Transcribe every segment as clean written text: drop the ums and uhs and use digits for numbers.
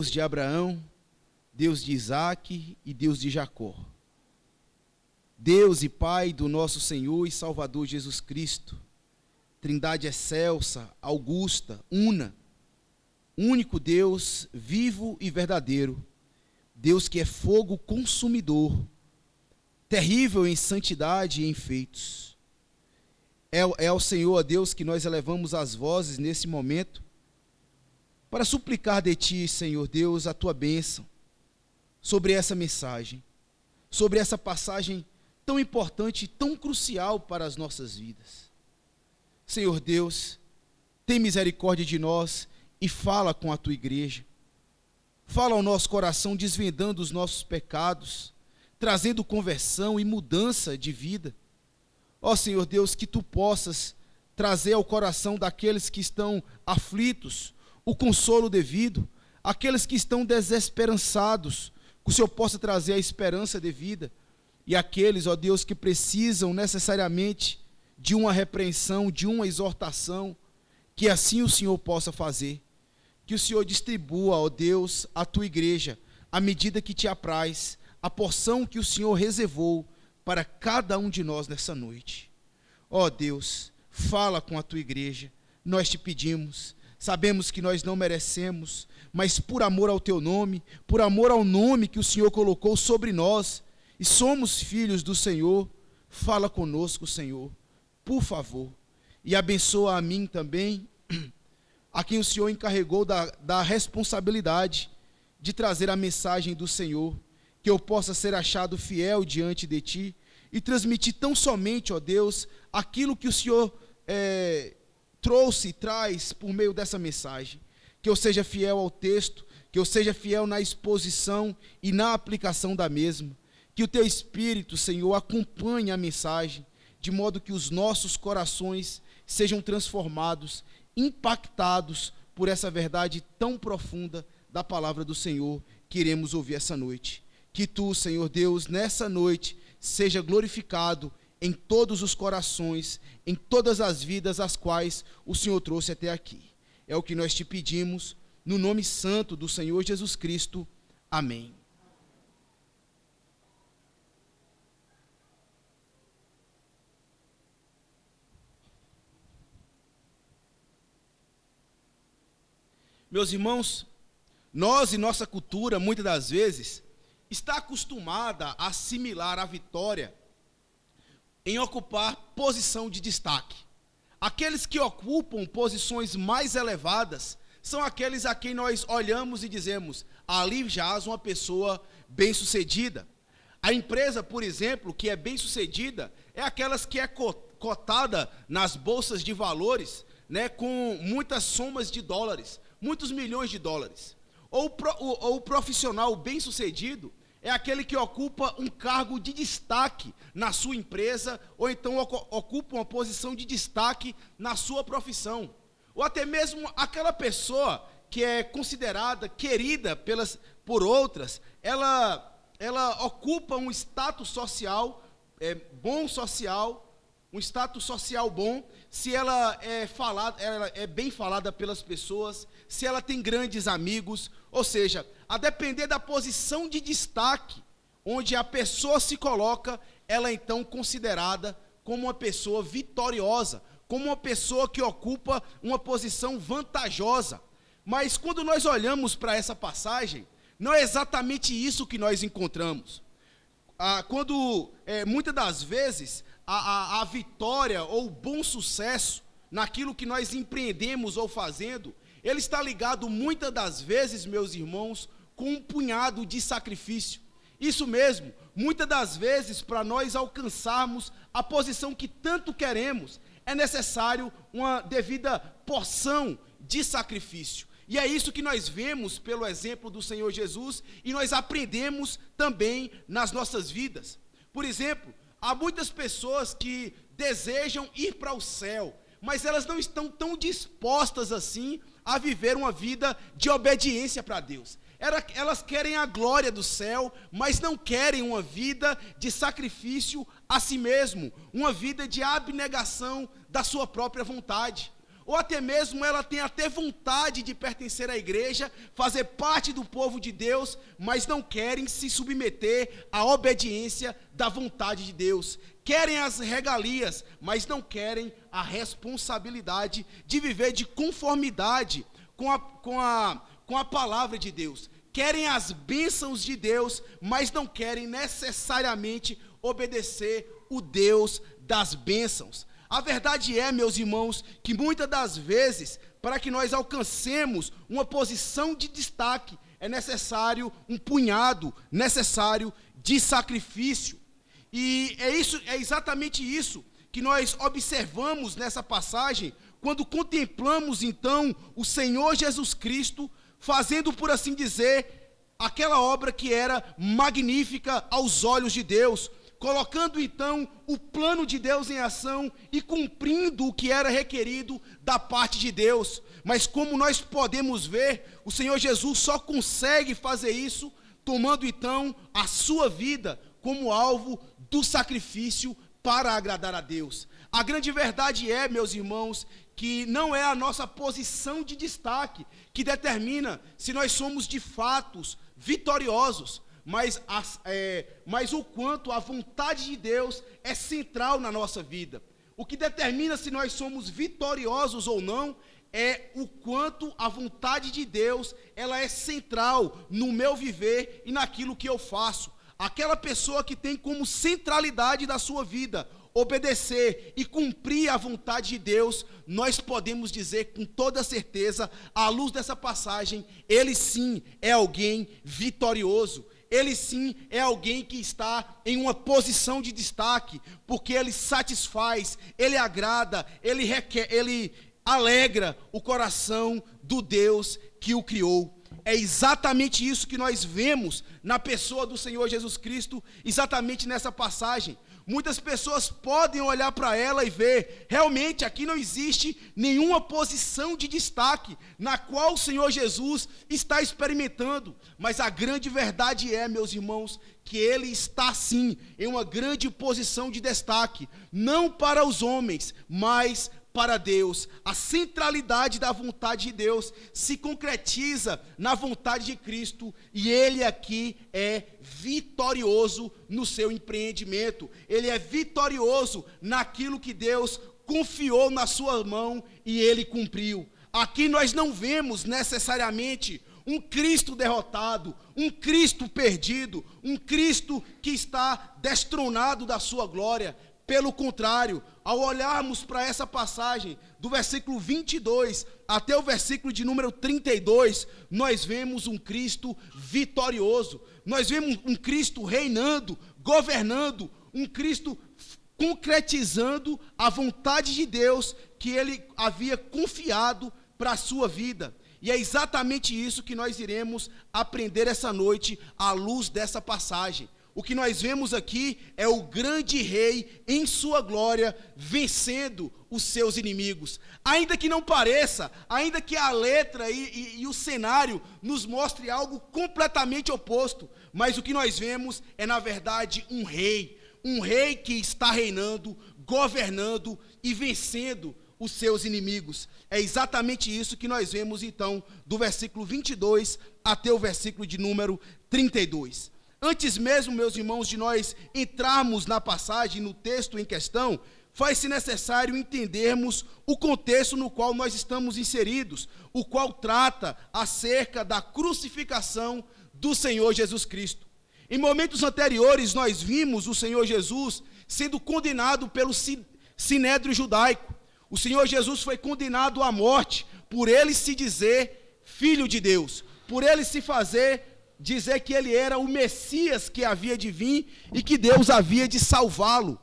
Deus de Abraão, Deus de Isaque e Deus de Jacó. Deus e Pai do nosso Senhor e Salvador Jesus Cristo, Trindade excelsa, augusta, una, único Deus, vivo e verdadeiro, Deus que é fogo consumidor, terrível em santidade e em feitos. É ao Senhor, a Deus, que nós elevamos as vozes nesse momento, para suplicar de Ti, Senhor Deus, a Tua bênção sobre essa mensagem, sobre essa passagem tão importante e tão crucial para as nossas vidas. Senhor Deus, tem misericórdia de nós e fala com a Tua igreja. Fala ao nosso coração, desvendando os nossos pecados, trazendo conversão e mudança de vida. Ó Senhor Deus, que Tu possas trazer ao coração daqueles que estão aflitos o consolo devido, aqueles que estão desesperançados, que o Senhor possa trazer a esperança devida, e aqueles, ó Deus, que precisam necessariamente de uma repreensão, de uma exortação, que assim o Senhor possa fazer. Que o Senhor distribua, ó Deus, à Tua igreja, à medida que Te apraz, a porção que o Senhor reservou para cada um de nós nessa noite. Ó Deus, fala com a Tua igreja, nós Te pedimos. Sabemos que nós não merecemos, mas por amor ao Teu nome, por amor ao nome que o Senhor colocou sobre nós, e somos filhos do Senhor, fala conosco, Senhor, por favor, e abençoa a mim também, a quem o Senhor encarregou da responsabilidade de trazer a mensagem do Senhor, que eu possa ser achado fiel diante de Ti, e transmitir tão somente, ó Deus, aquilo que o Senhor trouxe e traz por meio dessa mensagem. Que eu seja fiel ao texto, que eu seja fiel na exposição e na aplicação da mesma. Que o Teu Espírito, Senhor, acompanhe a mensagem, de modo que os nossos corações sejam transformados, impactados por essa verdade tão profunda da palavra do Senhor que iremos ouvir essa noite. Que Tu, Senhor Deus, nessa noite, seja glorificado em todos os corações, em todas as vidas as quais o Senhor trouxe até aqui. É o que nós Te pedimos, no nome santo do Senhor Jesus Cristo. Amém. Meus irmãos, nós e nossa cultura, muitas das vezes, está acostumada a assimilar a vitória em ocupar posição de destaque. Aqueles que ocupam posições mais elevadas são aqueles a quem nós olhamos e dizemos: ali jaz uma pessoa bem-sucedida. A empresa, por exemplo, que é bem-sucedida, é aquelas que é cotada nas bolsas de valores, né, com muitas somas de dólares, muitos milhões de dólares. Ou o profissional bem-sucedido é aquele que ocupa um cargo de destaque na sua empresa, ou então ocupa uma posição de destaque na sua profissão. Ou até mesmo aquela pessoa que é considerada querida por outras, ela ocupa um status social, um status social bom, se ela é bem falada pelas pessoas, se ela tem grandes amigos, ou seja, a depender da posição de destaque onde a pessoa se coloca, ela é então considerada como uma pessoa vitoriosa, como uma pessoa que ocupa uma posição vantajosa. Mas quando nós olhamos para essa passagem, não é exatamente isso que nós encontramos. Muitas das vezes a vitória ou o bom sucesso naquilo que nós empreendemos ou fazendo, ele está ligado muitas das vezes, meus irmãos, com um punhado de sacrifício. Isso mesmo, muitas das vezes, para nós alcançarmos a posição que tanto queremos, é necessário uma devida porção de sacrifício. E é isso que nós vemos pelo exemplo do Senhor Jesus e nós aprendemos também nas nossas vidas. Por exemplo, há muitas pessoas que desejam ir para o céu, mas elas não estão tão dispostas assim a viver uma vida de obediência para Deus. Elas querem a glória do céu, mas não querem uma vida de sacrifício a si mesmo, uma vida de abnegação da sua própria vontade. ou até mesmo ela tem até vontade de pertencer à igreja, fazer parte do povo de Deus, mas não querem se submeter à obediência da vontade de Deus. Querem as regalias, mas não querem a responsabilidade de viver de conformidade com a palavra de Deus. Querem as bênçãos de Deus, mas não querem necessariamente obedecer o Deus das bênçãos. A verdade é, meus irmãos, que muitas das vezes, para que nós alcancemos uma posição de destaque, é necessário um punhado necessário de sacrifício. E é exatamente isso que nós observamos nessa passagem, quando contemplamos então o Senhor Jesus Cristo fazendo, por assim dizer, aquela obra que era magnífica aos olhos de Deus, colocando então o plano de Deus em ação e cumprindo o que era requerido da parte de Deus. Mas como nós podemos ver, o Senhor Jesus só consegue fazer isso tomando então a sua vida como alvo do sacrifício para agradar a Deus. A grande verdade é, meus irmãos, que não é a nossa posição de destaque que determina se nós somos de fato vitoriosos, mas o quanto a vontade de Deus é central na nossa vida. O que determina se nós somos vitoriosos ou não é o quanto a vontade de Deus ela é central no meu viver e naquilo que eu faço. Aquela pessoa que tem como centralidade da sua vida obedecer e cumprir a vontade de Deus, nós podemos dizer com toda certeza, à luz dessa passagem, ele sim é alguém vitorioso. Ele sim é alguém que está em uma posição de destaque, porque ele satisfaz, ele agrada, ele alegra o coração do Deus que o criou. É exatamente isso que nós vemos na pessoa do Senhor Jesus Cristo, exatamente nessa passagem. Muitas pessoas podem olhar para ela e ver, realmente aqui não existe nenhuma posição de destaque na qual o Senhor Jesus está experimentando. Mas a grande verdade é, meus irmãos, que ele está sim em uma grande posição de destaque, não para os homens, mas para Deus. A centralidade da vontade de Deus se concretiza na vontade de Cristo, e ele aqui é vitorioso no seu empreendimento. Ele é vitorioso naquilo que Deus confiou na sua mão e ele cumpriu. Aqui nós não vemos necessariamente um Cristo derrotado, um Cristo perdido, um Cristo que está destronado da sua glória. Pelo contrário, ao olharmos para essa passagem, do versículo 22 até o versículo de número 32, nós vemos um Cristo vitorioso, nós vemos um Cristo reinando, governando, um Cristo concretizando a vontade de Deus que ele havia confiado para a sua vida. E é exatamente isso que nós iremos aprender essa noite à luz dessa passagem. O que nós vemos aqui é o grande rei em sua glória, vencendo os seus inimigos. Ainda que não pareça, ainda que a letra e o cenário nos mostre algo completamente oposto, mas o que nós vemos é, na verdade, um rei que está reinando, governando e vencendo os seus inimigos. É exatamente isso que nós vemos, então, do versículo 22 até o versículo de número 32. Antes mesmo, meus irmãos, de nós entrarmos na passagem, no texto em questão, faz-se necessário entendermos o contexto no qual nós estamos inseridos, o qual trata acerca da crucificação do Senhor Jesus Cristo. Em momentos anteriores, nós vimos o Senhor Jesus sendo condenado pelo sinédrio judaico. O Senhor Jesus foi condenado à morte por ele se dizer filho de Deus, por ele se dizer que ele era o Messias que havia de vir e que Deus havia de salvá-lo.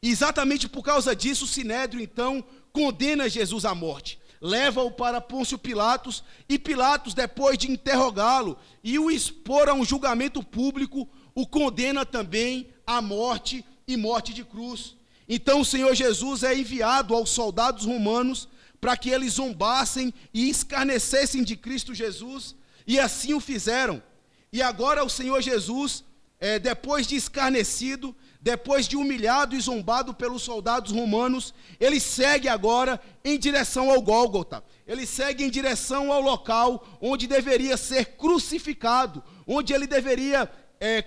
E exatamente por causa disso, o sinédrio então condena Jesus à morte, leva-o para Pôncio Pilatos, e Pilatos, depois de interrogá-lo e o expor a um julgamento público, o condena também à morte e morte de cruz. Então o Senhor Jesus é enviado aos soldados romanos para que eles zombassem e escarnecessem de Cristo Jesus, e assim o fizeram. E agora o Senhor Jesus, depois de escarnecido, depois de humilhado e zombado pelos soldados romanos, ele segue agora em direção ao Gólgota. Ele segue em direção ao local onde deveria ser crucificado, onde ele deveria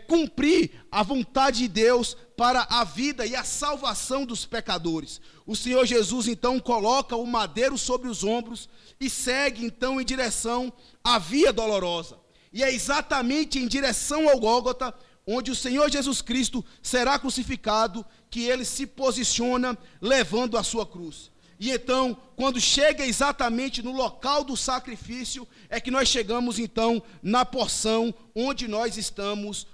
cumprir a vontade de Deus para a vida e a salvação dos pecadores. O Senhor Jesus então coloca o madeiro sobre os ombros e segue então em direção à via dolorosa. E é exatamente em direção ao Gólgota, onde o Senhor Jesus Cristo será crucificado, que ele se posiciona levando a sua cruz. E então, quando chega exatamente no local do sacrifício, é que nós chegamos então na porção onde nós estamos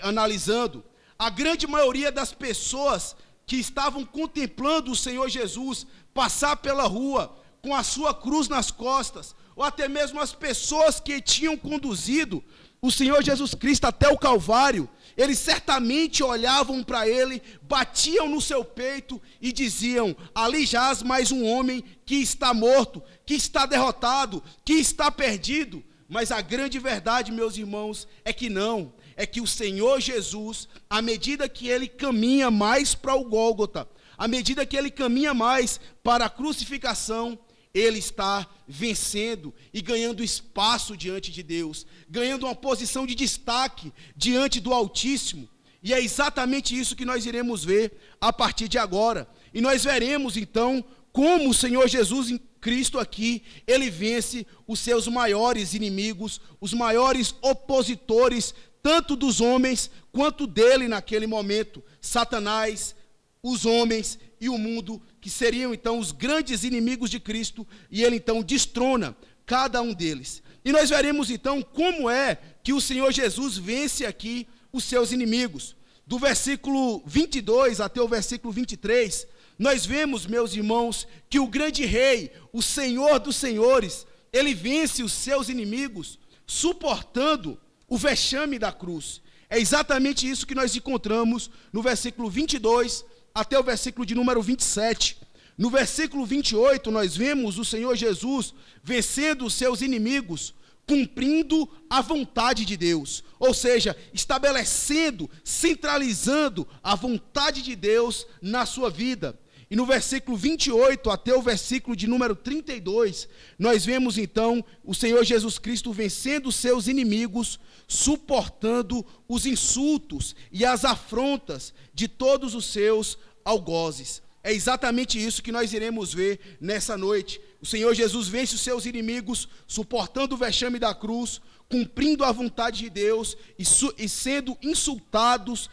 analisando. A grande maioria das pessoas que estavam contemplando o Senhor Jesus passar pela rua com a sua cruz nas costas, ou até mesmo as pessoas que tinham conduzido o Senhor Jesus Cristo até o Calvário, eles certamente olhavam para ele, batiam no seu peito e diziam: ali jaz mais um homem que está morto, que está derrotado, que está perdido. Mas a grande verdade, meus irmãos, é que não, é que o Senhor Jesus, à medida que ele caminha mais para o Gólgota, à medida que ele caminha mais para a crucificação, ele está vencendo e ganhando espaço diante de Deus, ganhando uma posição de destaque diante do Altíssimo. E é exatamente isso que nós iremos ver a partir de agora. E nós veremos então como o Senhor Jesus Cristo aqui, ele vence os seus maiores inimigos, os maiores opositores, tanto dos homens quanto dele naquele momento: Satanás, os homens e o mundo, que seriam então os grandes inimigos de Cristo, e ele então destrona cada um deles. E nós veremos então como é que o Senhor Jesus vence aqui os seus inimigos. Do versículo 22 até o versículo 23, nós vemos, meus irmãos, que o grande rei, o Senhor dos senhores, ele vence os seus inimigos suportando o vexame da cruz. É exatamente isso que nós encontramos no versículo 22 até o versículo de número 27. No versículo 28, nós vemos o Senhor Jesus vencendo os seus inimigos, cumprindo a vontade de Deus, ou seja, estabelecendo, centralizando a vontade de Deus na sua vida. E no versículo 28 até o versículo de número 32, nós vemos então o Senhor Jesus Cristo vencendo os seus inimigos, suportando os insultos e as afrontas de todos os seus algozes. É exatamente isso que nós iremos ver nessa noite. O Senhor Jesus vence os seus inimigos, suportando o vexame da cruz, cumprindo a vontade de Deus e sendo insultados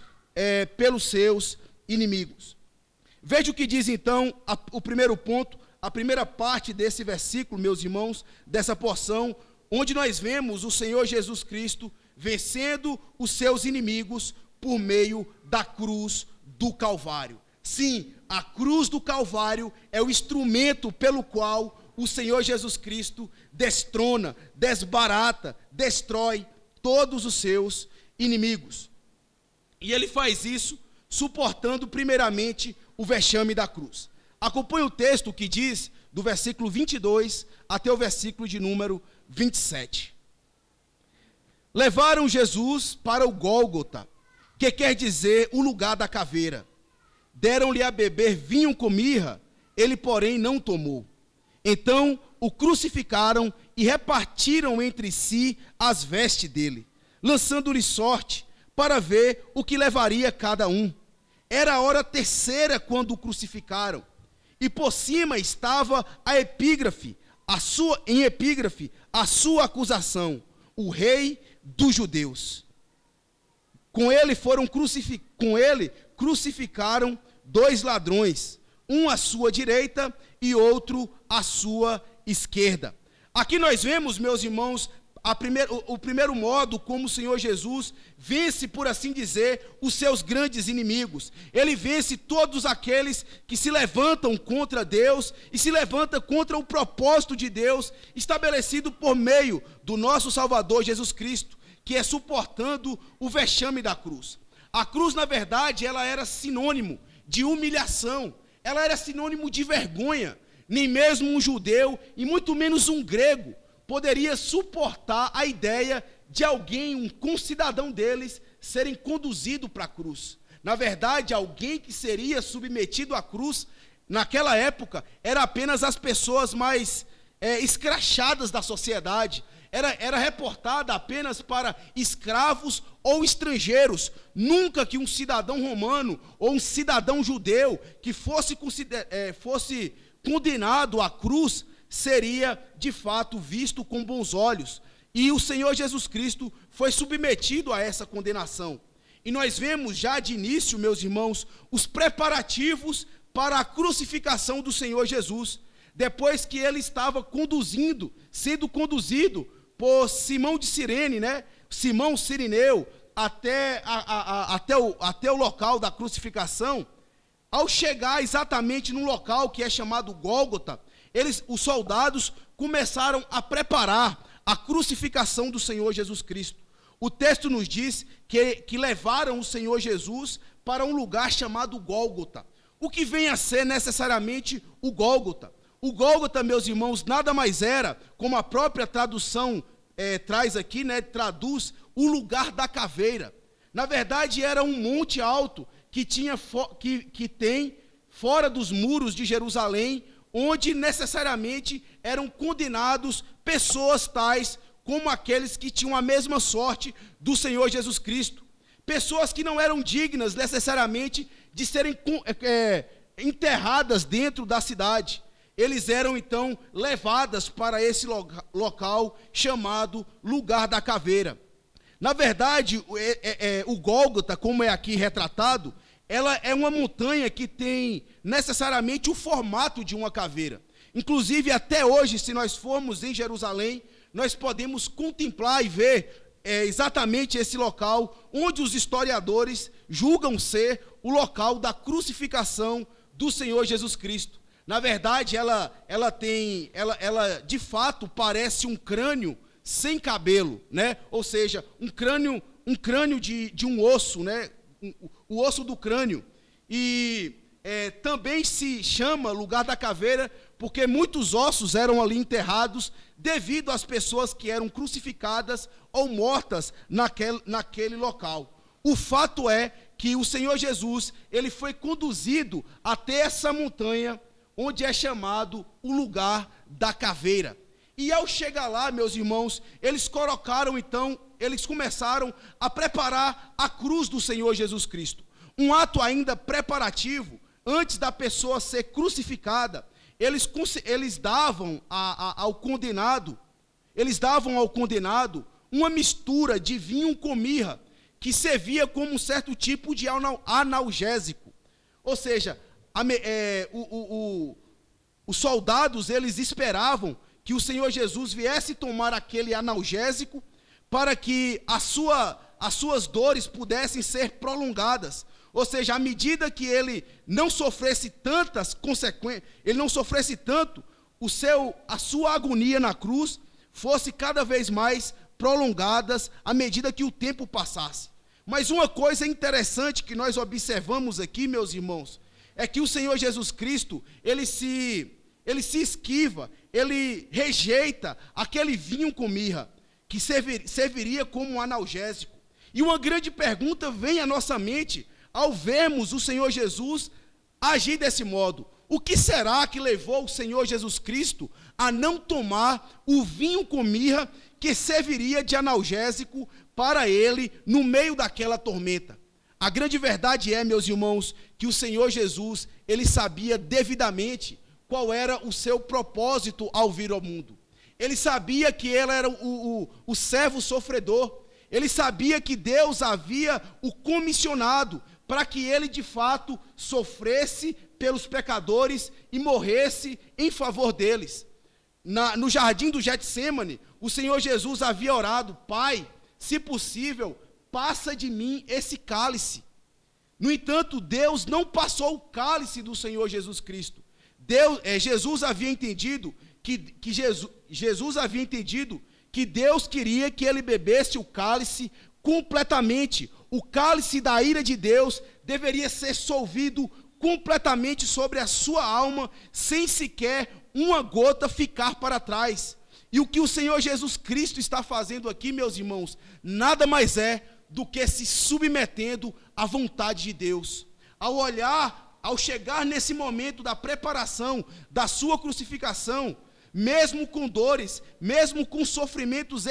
pelos seus inimigos. Veja o que diz então o primeiro ponto, a primeira parte desse versículo, meus irmãos, dessa porção, onde nós vemos o Senhor Jesus Cristo vencendo os seus inimigos por meio da cruz do Calvário. Sim, a cruz do Calvário é o instrumento pelo qual o Senhor Jesus Cristo destrona, desbarata, destrói todos os seus inimigos. E ele faz isso suportando primeiramente o vexame da cruz. Acompanhe o texto que diz do versículo 22 até o versículo de número 27. Levaram Jesus para o Gólgota, que quer dizer o lugar da caveira. Deram-lhe a beber vinho com mirra, ele, porém, não tomou. Então o crucificaram e repartiram entre si as vestes dele, lançando-lhe sorte para ver o que levaria cada um. Era a hora terceira quando o crucificaram, e por cima estava em epígrafe a sua acusação: o rei dos judeus. Com ele crucificaram dois ladrões, um à sua direita e outro à sua esquerda. Aqui nós vemos, meus irmãos, o primeiro modo como o Senhor Jesus vence, por assim dizer, os seus grandes inimigos. Ele vence todos aqueles que se levantam contra Deus e se levantam contra o propósito de Deus estabelecido por meio do nosso Salvador Jesus Cristo, que é suportando o vexame da cruz. A cruz, na verdade, ela era sinônimo de humilhação, ela era sinônimo de vergonha. Nem mesmo um judeu, e muito menos um grego, poderia suportar a ideia de alguém, um concidadão deles, serem conduzido para a cruz. Na verdade, alguém que seria submetido à cruz, naquela época, era apenas as pessoas mais escrachadas da sociedade. Era reportada apenas para escravos ou estrangeiros. Nunca que um cidadão romano ou um cidadão judeu que fosse condenado à cruz seria, de fato, visto com bons olhos. E o Senhor Jesus Cristo foi submetido a essa condenação. E nós vemos já de início, meus irmãos, os preparativos para a crucificação do Senhor Jesus. Depois que ele estava sendo conduzido por Simão de Cirene, Simão Cirineu, até o local da crucificação. Ao chegar exatamente no local que é chamado Gólgota, os soldados começaram a preparar a crucificação do Senhor Jesus Cristo. O texto nos diz que levaram o Senhor Jesus para um lugar chamado Gólgota. O que vem a ser necessariamente o Gólgota? O Gólgota, meus irmãos, nada mais era, como a própria tradução traz aqui, traduz o lugar da caveira. Na verdade, era um monte alto que tem fora dos muros de Jerusalém, onde necessariamente eram condenados pessoas tais como aqueles que tinham a mesma sorte do Senhor Jesus Cristo. Pessoas que não eram dignas necessariamente de serem enterradas dentro da cidade. Eles eram então levadas para esse local chamado Lugar da Caveira. Na verdade, o Gólgota, como é aqui retratado, ela é uma montanha que tem necessariamente o formato de uma caveira. Inclusive, até hoje, se nós formos em Jerusalém, nós podemos contemplar e ver exatamente esse local onde os historiadores julgam ser o local da crucificação do Senhor Jesus Cristo. Na verdade, ela de fato parece um crânio sem cabelo, Ou seja, um crânio de um osso, o osso do crânio. E também se chama Lugar da Caveira porque muitos ossos eram ali enterrados devido às pessoas que eram crucificadas ou mortas naquele local. O fato é que o Senhor Jesus, ele foi conduzido até essa montanha, onde é chamado o Lugar da Caveira. E ao chegar lá, meus irmãos, eles começaram a preparar a cruz do Senhor Jesus Cristo. Um ato ainda preparativo, antes da pessoa ser crucificada, eles davam ao condenado uma mistura de vinho com mirra, que servia como um certo tipo de analgésico. Ou seja, os soldados, eles esperavam que o Senhor Jesus viesse tomar aquele analgésico para que as suas dores pudessem ser prolongadas. Ou seja, à medida que ele não sofresse tantas consequências, ele não sofresse tanto, a sua agonia na cruz fosse cada vez mais prolongadas à medida que o tempo passasse. Mas uma coisa interessante que nós observamos aqui, meus irmãos, é que o Senhor Jesus Cristo, ele se esquiva, ele rejeita aquele vinho com mirra, que serviria como um analgésico. E uma grande pergunta vem à nossa mente, ao vermos o Senhor Jesus agir desse modo. O que será que levou o Senhor Jesus Cristo a não tomar o vinho com mirra que serviria de analgésico para ele no meio daquela tormenta? A grande verdade meus irmãos, que o Senhor Jesus, ele sabia devidamente qual era o seu propósito ao vir ao mundo. Ele sabia que ele era o servo sofredor. Ele sabia que Deus havia o comissionado para que ele de fato sofresse pelos pecadores e morresse em favor deles. No jardim do Getsêmani, o Senhor Jesus havia orado: Pai, se possível, passa de mim esse cálice. No entanto, Deus não passou o cálice do Senhor Jesus Cristo. Jesus havia entendido que Deus queria que ele bebesse o cálice completamente. O cálice da ira de Deus deveria ser solvido completamente sobre a sua alma, sem sequer uma gota ficar para trás. E o que o Senhor Jesus Cristo está fazendo aqui, meus irmãos, nada mais é do que se submetendo à vontade de Deus. Ao chegar nesse momento da preparação da sua crucificação, mesmo com dores, mesmo com sofrimentos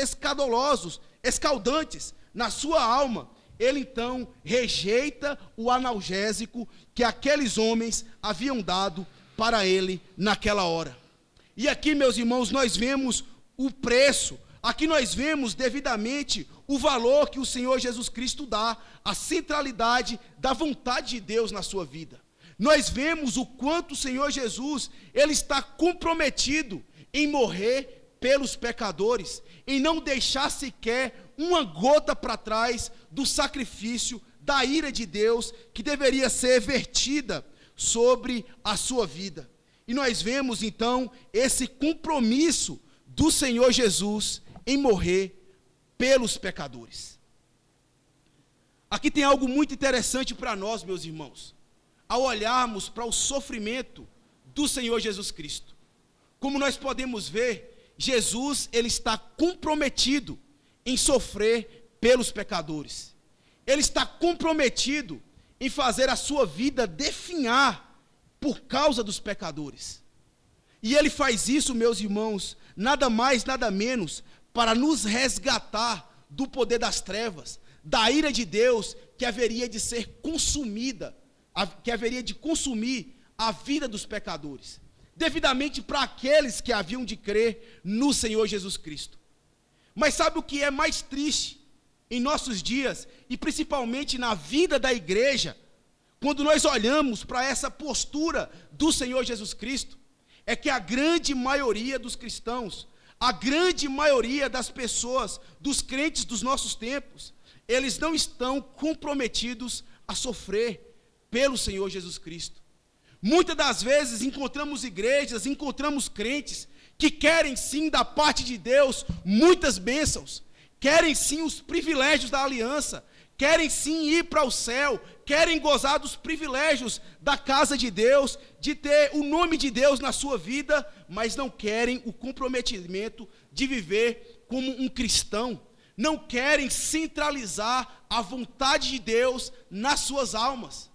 escaldantes na sua alma, ele então rejeita o analgésico que aqueles homens haviam dado para ele naquela hora. E aqui, meus irmãos, nós vemos o preço, aqui nós vemos devidamente o valor que o Senhor Jesus Cristo dá, a centralidade da vontade de Deus na sua vida. Nós vemos o quanto o Senhor Jesus, ele está comprometido em morrer pelos pecadores, em não deixar sequer uma gota para trás do sacrifício, da ira de Deus, que deveria ser vertida sobre a sua vida. E nós vemos então esse compromisso do Senhor Jesus em morrer pelos pecadores. Aqui tem algo muito interessante para nós, meus irmãos, ao olharmos para o sofrimento do Senhor Jesus Cristo. Como nós podemos ver, Jesus, ele está comprometido em sofrer pelos pecadores. Ele está comprometido em fazer a sua vida definhar por causa dos pecadores. E ele faz isso, meus irmãos, nada mais, nada menos, para nos resgatar do poder das trevas, da ira de Deus que haveria de ser consumida, que haveria de consumir a vida dos pecadores, devidamente para aqueles que haviam de crer no Senhor Jesus Cristo. Mas sabe o que é mais triste em nossos dias, e principalmente na vida da igreja, quando nós olhamos para essa postura do Senhor Jesus Cristo? É que a grande maioria dos cristãos, a grande maioria das pessoas, dos crentes dos nossos tempos, eles não estão comprometidos a sofrer pelo Senhor Jesus Cristo. Muitas das vezes encontramos igrejas, encontramos crentes que querem sim da parte de Deus muitas bênçãos, querem sim os privilégios da aliança, querem sim ir para o céu, querem gozar dos privilégios da casa de Deus, de ter o nome de Deus na sua vida, mas não querem o comprometimento de viver como um cristão, não querem centralizar a vontade de Deus nas suas almas.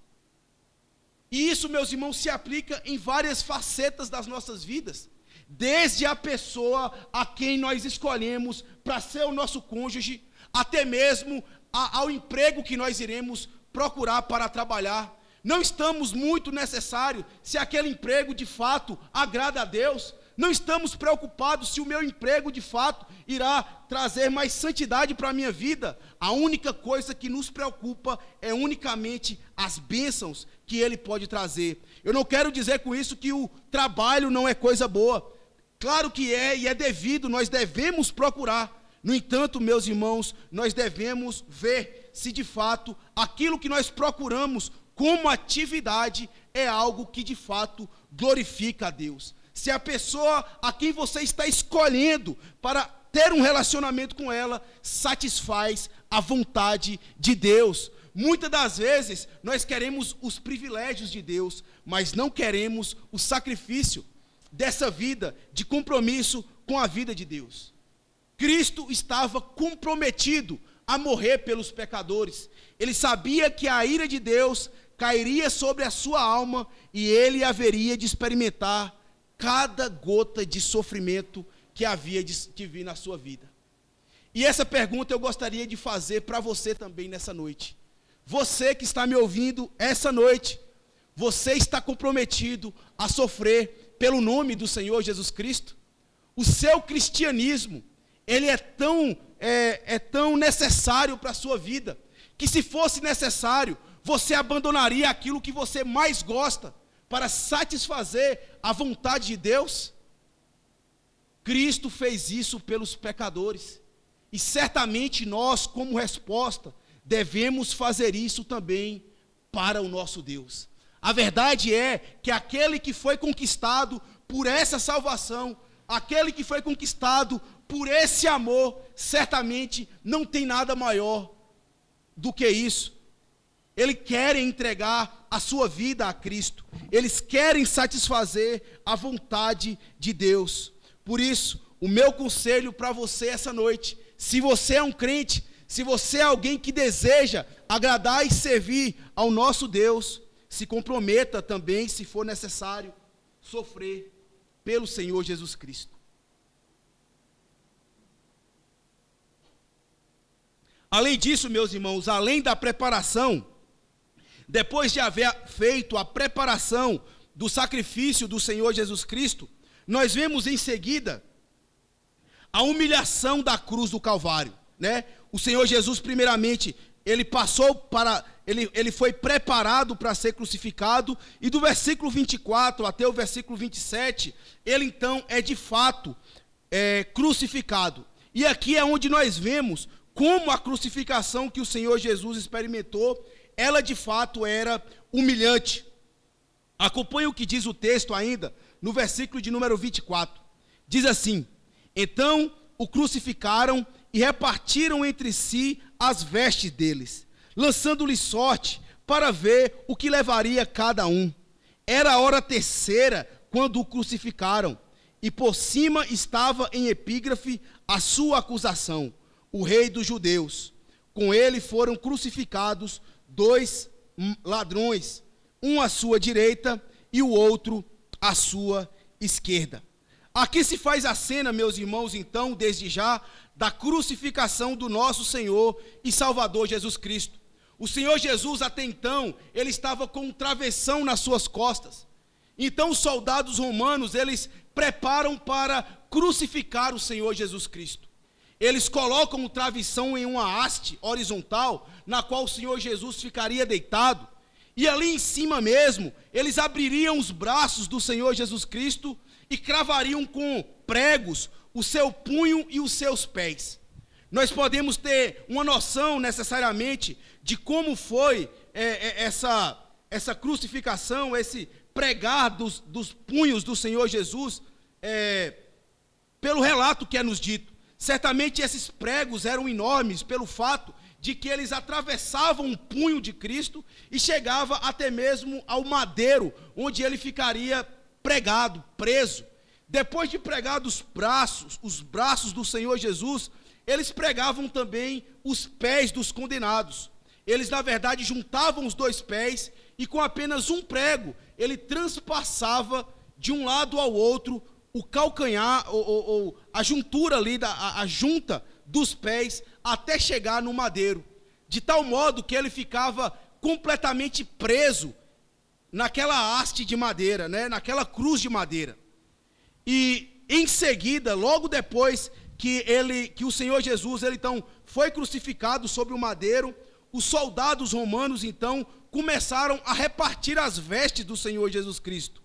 E isso, meus irmãos, se aplica em várias facetas das nossas vidas, desde a pessoa a quem nós escolhemos para ser o nosso cônjuge, até mesmo ao emprego que nós iremos procurar para trabalhar. Não estamos muito necessários se aquele emprego de fato agrada a Deus, não estamos preocupados se o meu emprego de fato irá trazer mais santidade para a minha vida. A única coisa que nos preocupa é unicamente as bênçãos que ele pode trazer. Eu não quero dizer com isso que o trabalho não é coisa boa. Claro que é, e é devido, nós devemos procurar. No entanto, meus irmãos, nós devemos ver se de fato aquilo que nós procuramos como atividade é algo que de fato glorifica a Deus. Se a pessoa a quem você está escolhendo para ter um relacionamento com ela satisfaz a vontade de Deus. Muitas das vezes nós queremos os privilégios de Deus, mas não queremos o sacrifício dessa vida de compromisso com a vida de Deus. Cristo estava comprometido a morrer pelos pecadores. Ele sabia que a ira de Deus cairia sobre a sua alma e ele haveria de experimentar cada gota de sofrimento que havia de vir na sua vida. E essa pergunta eu gostaria de fazer para você também nessa noite. Você que está me ouvindo essa noite, você está comprometido a sofrer pelo nome do Senhor Jesus Cristo? O seu cristianismo, ele é tão necessário para a sua vida, que se fosse necessário, você abandonaria aquilo que você mais gosta para satisfazer a vontade de Deus? Cristo fez isso pelos pecadores, e certamente nós, como resposta, devemos fazer isso também para o nosso Deus. A verdade é que aquele que foi conquistado por essa salvação, aquele que foi conquistado por esse amor, certamente não tem nada maior do que isso. Eles querem entregar a sua vida a Cristo, eles querem satisfazer a vontade de Deus. Por isso, o meu conselho para você essa noite, se você é um crente, Se você é alguém que deseja agradar e servir ao nosso Deus, se comprometa também, se for necessário, sofrer pelo Senhor Jesus Cristo. Além disso, meus irmãos, além da preparação, depois de haver feito a preparação do sacrifício do Senhor Jesus Cristo, nós vemos em seguida a humilhação da cruz do Calvário, né? O Senhor Jesus, primeiramente, ele foi preparado para ser crucificado, e do versículo 24 até o versículo 27, ele então é de fato crucificado. E aqui é onde nós vemos como a crucificação que o Senhor Jesus experimentou, ela de fato era humilhante. Acompanhe o que diz o texto ainda, no versículo de número 24. Diz assim: então o crucificaram e repartiram entre si as vestes deles, lançando-lhe sorte para ver o que levaria cada um. Era a hora terceira quando o crucificaram, e por cima estava em epígrafe a sua acusação: o rei dos judeus. Com ele foram crucificados 2 ladrões, um à sua direita e o outro à sua esquerda. Aqui se faz a cena, meus irmãos, então, desde já, da crucificação do nosso Senhor e Salvador Jesus Cristo. O Senhor Jesus, até então, ele estava com um travessão nas suas costas. Então os soldados romanos, eles preparam para crucificar o Senhor Jesus Cristo. Eles colocam o travessão em uma haste horizontal, na qual o Senhor Jesus ficaria deitado, e ali em cima mesmo, eles abririam os braços do Senhor Jesus Cristo e cravariam com pregos o seu punho e os seus pés. Nós podemos ter uma noção necessariamente de como foi essa crucificação, esse pregar dos punhos do Senhor Jesus, pelo relato que é nos dito. Certamente esses pregos eram enormes pelo fato de que eles atravessavam o punho de Cristo e chegava até mesmo ao madeiro, onde ele ficaria pregado, preso. Depois de pregar os braços do Senhor Jesus, eles pregavam também os pés dos condenados. Eles, na verdade, juntavam os 2 pés e com apenas um prego, ele transpassava de um lado ao outro o calcanhar, ou a juntura ali, a junta dos pés, até chegar no madeiro, de tal modo que ele ficava completamente preso naquela haste de madeira, né, naquela cruz de madeira. E em seguida, logo depois que o Senhor Jesus, ele então foi crucificado sobre o madeiro, os soldados romanos então começaram a repartir as vestes do Senhor Jesus Cristo.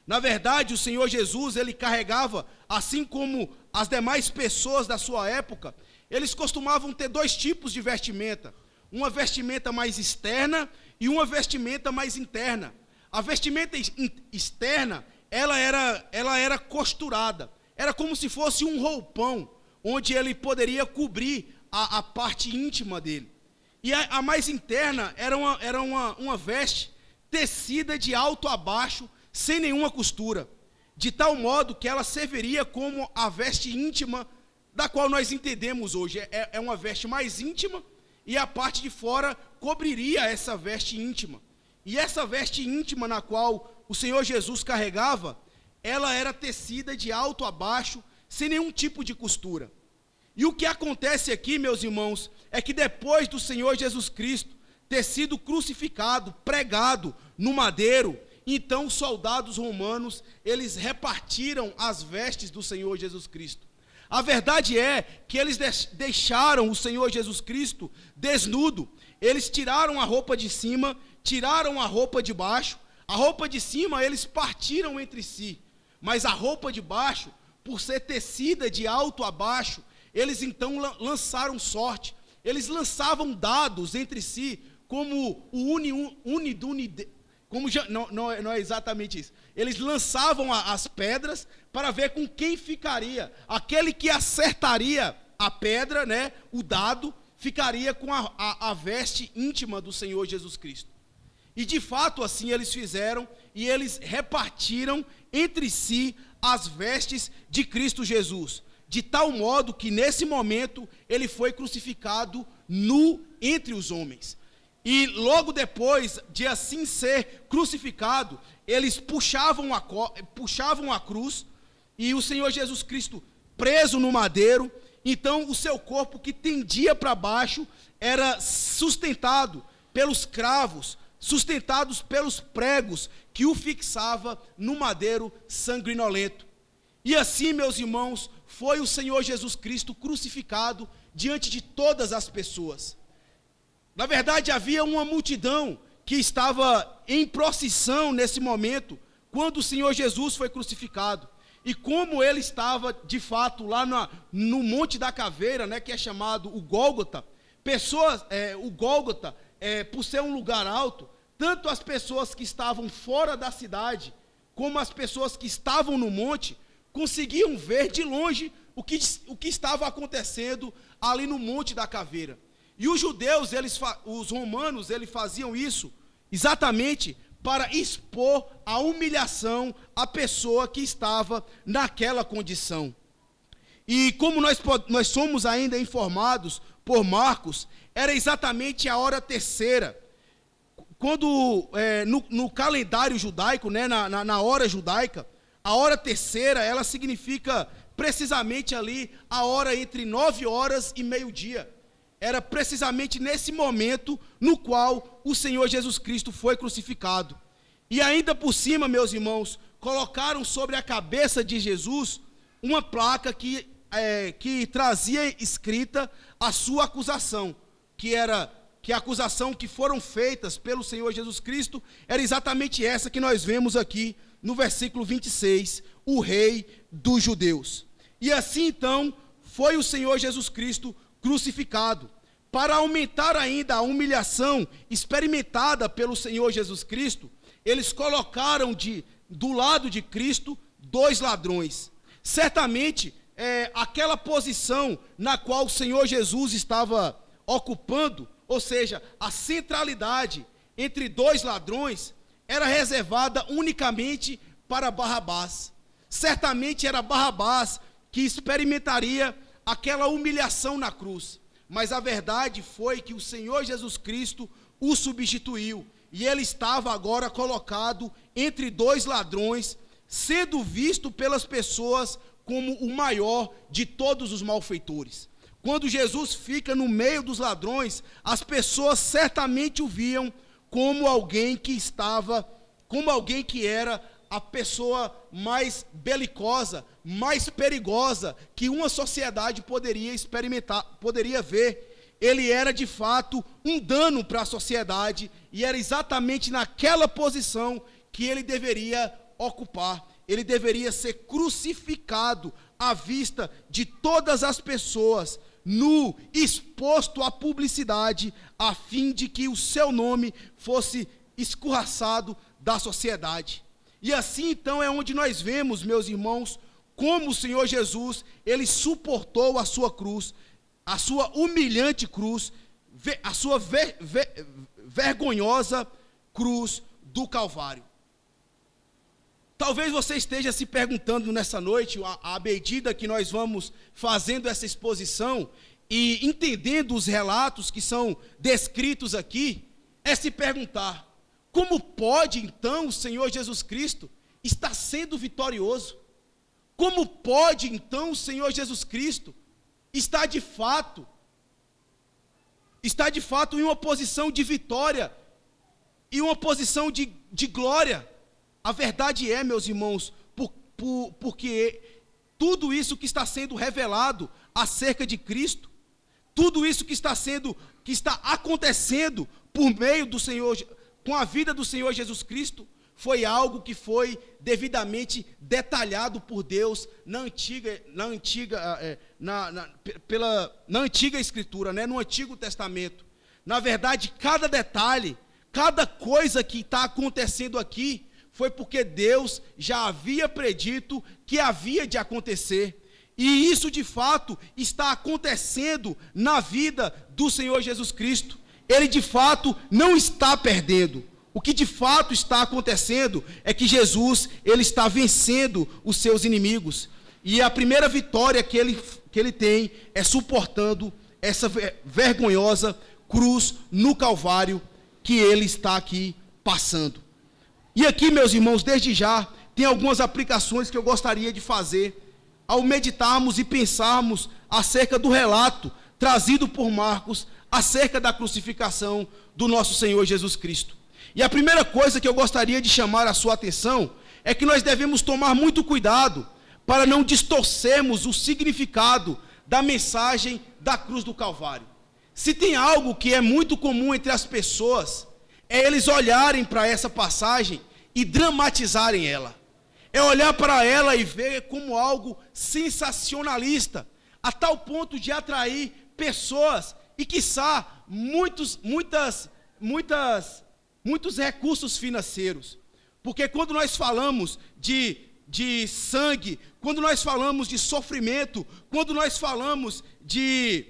Na verdade, o Senhor Jesus, ele carregava, assim como as demais pessoas da sua época, eles costumavam ter 2 tipos de vestimenta: uma vestimenta mais externa e uma vestimenta mais interna. A vestimenta externa, ela era costurada, era como se fosse um roupão, onde ele poderia cobrir a parte íntima dele. E a mais interna era uma veste tecida de alto a baixo, sem nenhuma costura, de tal modo que ela serviria como a veste íntima, da qual nós entendemos hoje. É uma veste mais íntima, e a parte de fora cobriria essa veste íntima. E essa veste íntima na qual o Senhor Jesus carregava, ela era tecida de alto a baixo, sem nenhum tipo de costura. E o que acontece aqui, meus irmãos, é que depois do Senhor Jesus Cristo ter sido crucificado, pregado no madeiro, então os soldados romanos, eles repartiram as vestes do Senhor Jesus Cristo. A verdade é que eles deixaram o Senhor Jesus Cristo desnudo. Eles tiraram a roupa de cima, tiraram a roupa de baixo. A roupa de cima eles partiram entre si, mas a roupa de baixo, por ser tecida de alto a baixo, eles então lançaram sorte. Eles lançavam dados entre si, como o não é exatamente isso. Eles lançavam as pedras para ver com quem ficaria. Aquele que acertaria a pedra, né, o dado, ficaria com a veste íntima do Senhor Jesus Cristo. E de fato assim eles fizeram, e eles repartiram entre si as vestes de Cristo Jesus. de tal modo que nesse momento ele foi crucificado nu entre os homens. E logo depois de assim ser crucificado, eles puxavam a cruz, e o Senhor Jesus Cristo preso no madeiro. Então o seu corpo, que tendia para baixo, era sustentado pelos cravos, sustentados pelos pregos que o fixava no madeiro sanguinolento. E assim, meus irmãos, foi o Senhor Jesus Cristo crucificado diante de todas as pessoas. Na verdade, havia uma multidão que estava em procissão nesse momento, quando o Senhor Jesus foi crucificado. E como ele estava, de fato, lá no Monte da Caveira, né, que é chamado o Gólgota, o Gólgota, por ser um lugar alto, tanto as pessoas que estavam fora da cidade, como as pessoas que estavam no monte, conseguiam ver de longe o que estava acontecendo ali no Monte da Caveira. E os judeus, os romanos, eles faziam isso exatamente para expor a humilhação à pessoa que estava naquela condição. E como nós somos ainda informados por Marcos, era exatamente a hora terceira. Quando no calendário judaico, né, na hora judaica, a hora terceira, ela significa precisamente ali a hora entre 9 horas e meio-dia. Era precisamente nesse momento no qual o Senhor Jesus Cristo foi crucificado. E ainda por cima, meus irmãos, colocaram sobre a cabeça de Jesus uma placa que trazia escrita a sua acusação, que a acusação que foram feitas pelo Senhor Jesus Cristo era exatamente essa que nós vemos aqui no versículo 26, o Rei dos Judeus. E assim então foi o Senhor Jesus Cristo crucificado. Para aumentar ainda a humilhação experimentada pelo Senhor Jesus Cristo, eles colocaram do lado de Cristo 2 ladrões. Certamente, aquela posição na qual o Senhor Jesus estava ocupando, ou seja, a centralidade entre 2 ladrões, era reservada unicamente para Barrabás. Certamente era Barrabás que experimentaria aquela humilhação na cruz. Mas a verdade foi que o Senhor Jesus Cristo o substituiu. E ele estava agora colocado entre 2 ladrões, sendo visto pelas pessoas como o maior de todos os malfeitores. Quando Jesus fica no meio dos ladrões, as pessoas certamente o viam como alguém que era a pessoa mais belicosa, mais perigosa que uma sociedade poderia experimentar, poderia ver. Ele era de fato um dano para a sociedade, e era exatamente naquela posição que ele deveria ocupar. Ele deveria ser crucificado à vista de todas as pessoas, nu, exposto à publicidade, a fim de que o seu nome fosse escorraçado da sociedade. E assim então é onde nós vemos, meus irmãos, como o Senhor Jesus, ele suportou a sua cruz, a sua humilhante cruz, a sua vergonhosa cruz do Calvário. Talvez você esteja se perguntando nessa noite, à medida que nós vamos fazendo essa exposição e entendendo os relatos que são descritos aqui, se perguntar: como pode então o Senhor Jesus Cristo estar sendo vitorioso? Como pode então o Senhor Jesus Cristo estar de fato em uma posição de vitória e uma posição de glória? A verdade é, meus irmãos, porque tudo isso que está sendo revelado acerca de Cristo, tudo isso que está acontecendo por meio do Senhor, com a vida do Senhor Jesus Cristo, foi algo que foi devidamente detalhado por Deus na antiga Escritura, né, no Antigo Testamento. Na verdade, cada detalhe, cada coisa que está acontecendo aqui, foi porque Deus já havia predito que havia de acontecer. E isso de fato está acontecendo na vida do Senhor Jesus Cristo. Ele de fato não está perdendo. O que de fato está acontecendo é que Jesus, ele está vencendo os seus inimigos. E a primeira vitória que ele tem é suportando essa vergonhosa cruz no Calvário que ele está aqui passando. E aqui, meus irmãos, desde já, tem algumas aplicações que eu gostaria de fazer ao meditarmos e pensarmos acerca do relato trazido por Marcos acerca da crucificação do nosso Senhor Jesus Cristo. E a primeira coisa que eu gostaria de chamar a sua atenção é que nós devemos tomar muito cuidado para não distorcermos o significado da mensagem da cruz do Calvário. Se tem algo que é muito comum entre as pessoas, é eles olharem para essa passagem e dramatizarem ela. É olhar para ela e ver como algo sensacionalista, a tal ponto de atrair pessoas e, quiçá, muitos recursos financeiros. Porque quando nós falamos de sangue, quando nós falamos de sofrimento, quando nós falamos de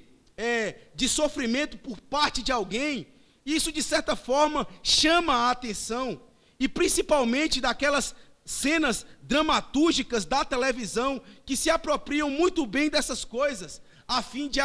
sofrimento por parte de alguém, isso de certa forma chama a atenção, e principalmente daquelas cenas dramatúrgicas da televisão que se apropriam muito bem dessas coisas, a fim de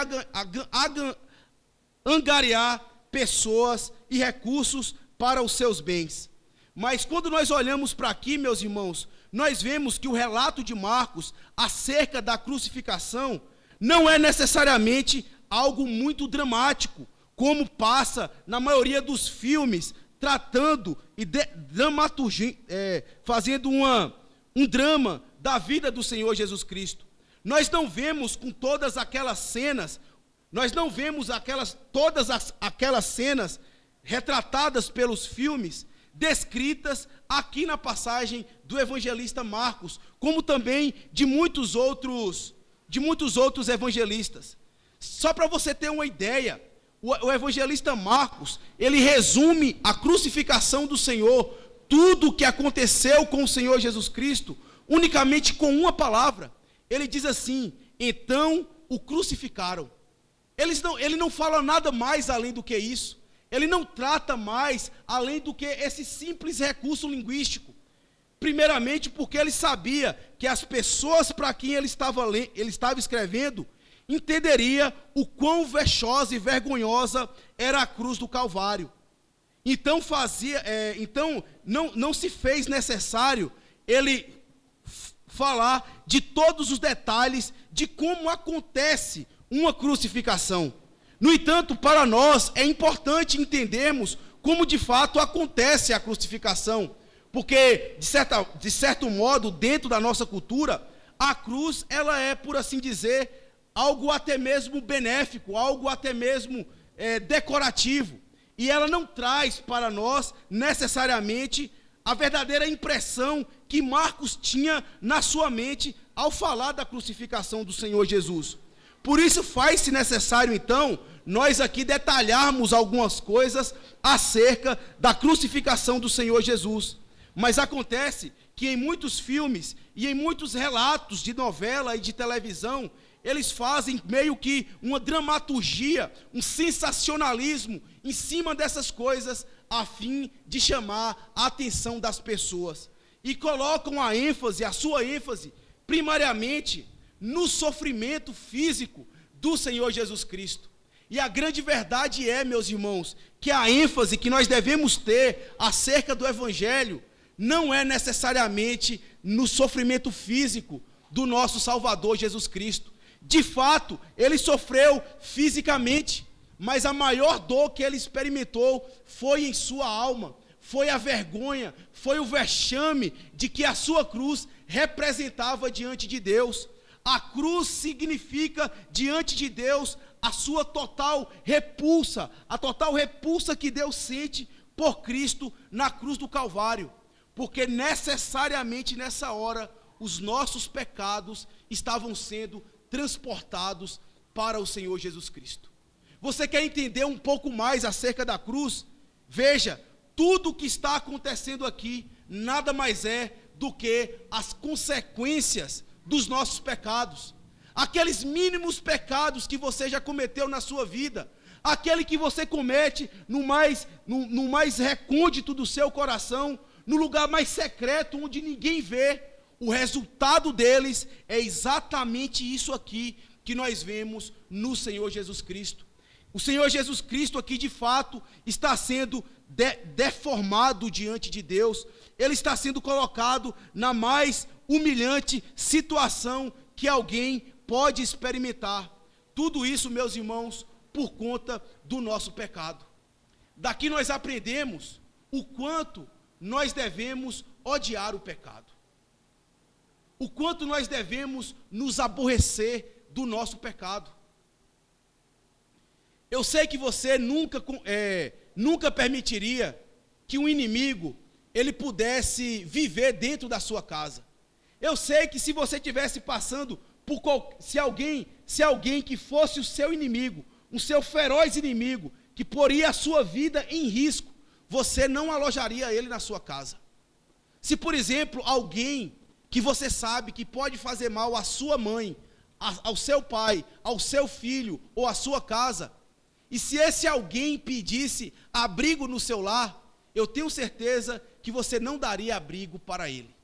angariar pessoas e recursos para os seus bens. Mas quando nós olhamos para aqui, meus irmãos, nós vemos que o relato de Marcos acerca da crucificação não é necessariamente algo muito dramático, como passa na maioria dos filmes, tratando e fazendo um drama da vida do Senhor Jesus Cristo. Nós não vemos com todas aquelas cenas, nós não vemos todas aquelas cenas retratadas pelos filmes, descritas aqui na passagem do evangelista Marcos, como também de muitos outros evangelistas. Só para você ter uma ideia, o evangelista Marcos, ele resume a crucificação do Senhor, tudo o que aconteceu com o Senhor Jesus Cristo, unicamente com uma palavra. Ele diz assim: então o crucificaram. Ele não fala nada mais além do que isso. Ele não trata mais além do que esse simples recurso linguístico. Primeiramente porque ele sabia que as pessoas para quem ele estava escrevendo entenderia o quão vexosa e vergonhosa era a cruz do Calvário. Então não se fez necessário ele falar de todos os detalhes de como acontece uma crucificação. No entanto, para nós é importante entendermos como de fato acontece a crucificação, porque de certo modo, dentro da nossa cultura, a cruz ela é, por assim dizer, algo até mesmo benéfico, algo até mesmo decorativo, e ela não traz para nós necessariamente a verdadeira impressão que Marcos tinha na sua mente ao falar da crucificação do Senhor Jesus. Por isso faz-se necessário então nós aqui detalharmos algumas coisas acerca da crucificação do Senhor Jesus. Mas acontece que em muitos filmes e em muitos relatos de novela e de televisão, eles fazem meio que uma dramaturgia, um sensacionalismo em cima dessas coisas, a fim de chamar a atenção das pessoas. E colocam a sua ênfase, primariamente, no sofrimento físico do Senhor Jesus Cristo. E a grande verdade é, meus irmãos, que a ênfase que nós devemos ter acerca do Evangelho não é necessariamente no sofrimento físico do nosso Salvador Jesus Cristo. De fato, ele sofreu fisicamente, mas a maior dor que ele experimentou foi em sua alma, foi a vergonha, foi o vexame de que a sua cruz representava diante de Deus. A cruz significa, diante de Deus, a sua total repulsa, a total repulsa que Deus sente por Cristo na cruz do Calvário, porque necessariamente nessa hora, os nossos pecados estavam sendo transportados para o Senhor Jesus Cristo. Você quer entender um pouco mais acerca da cruz? Veja, tudo o que está acontecendo aqui nada mais é do que as consequências dos nossos pecados. Aqueles mínimos pecados que você já cometeu na sua vida, aquele que você comete no mais recôndito do seu coração, no lugar mais secreto onde ninguém vê, o resultado deles é exatamente isso aqui que nós vemos no Senhor Jesus Cristo. O Senhor Jesus Cristo aqui, de fato, está sendo deformado diante de Deus. Ele está sendo colocado na mais humilhante situação que alguém pode experimentar. Tudo isso, meus irmãos, por conta do nosso pecado. Daqui nós aprendemos o quanto nós devemos odiar o pecado. O quanto nós devemos nos aborrecer do nosso pecado. Eu sei que você nunca permitiria que um inimigo ele pudesse viver dentro da sua casa. Eu sei que se você estivesse passando por se alguém que fosse o seu inimigo, um seu feroz inimigo, que poria a sua vida em risco, você não alojaria ele na sua casa. Se, por exemplo, alguém que você sabe que pode fazer mal à sua mãe, ao seu pai, ao seu filho ou à sua casa, e se esse alguém pedisse abrigo no seu lar, eu tenho certeza que você não daria abrigo para ele.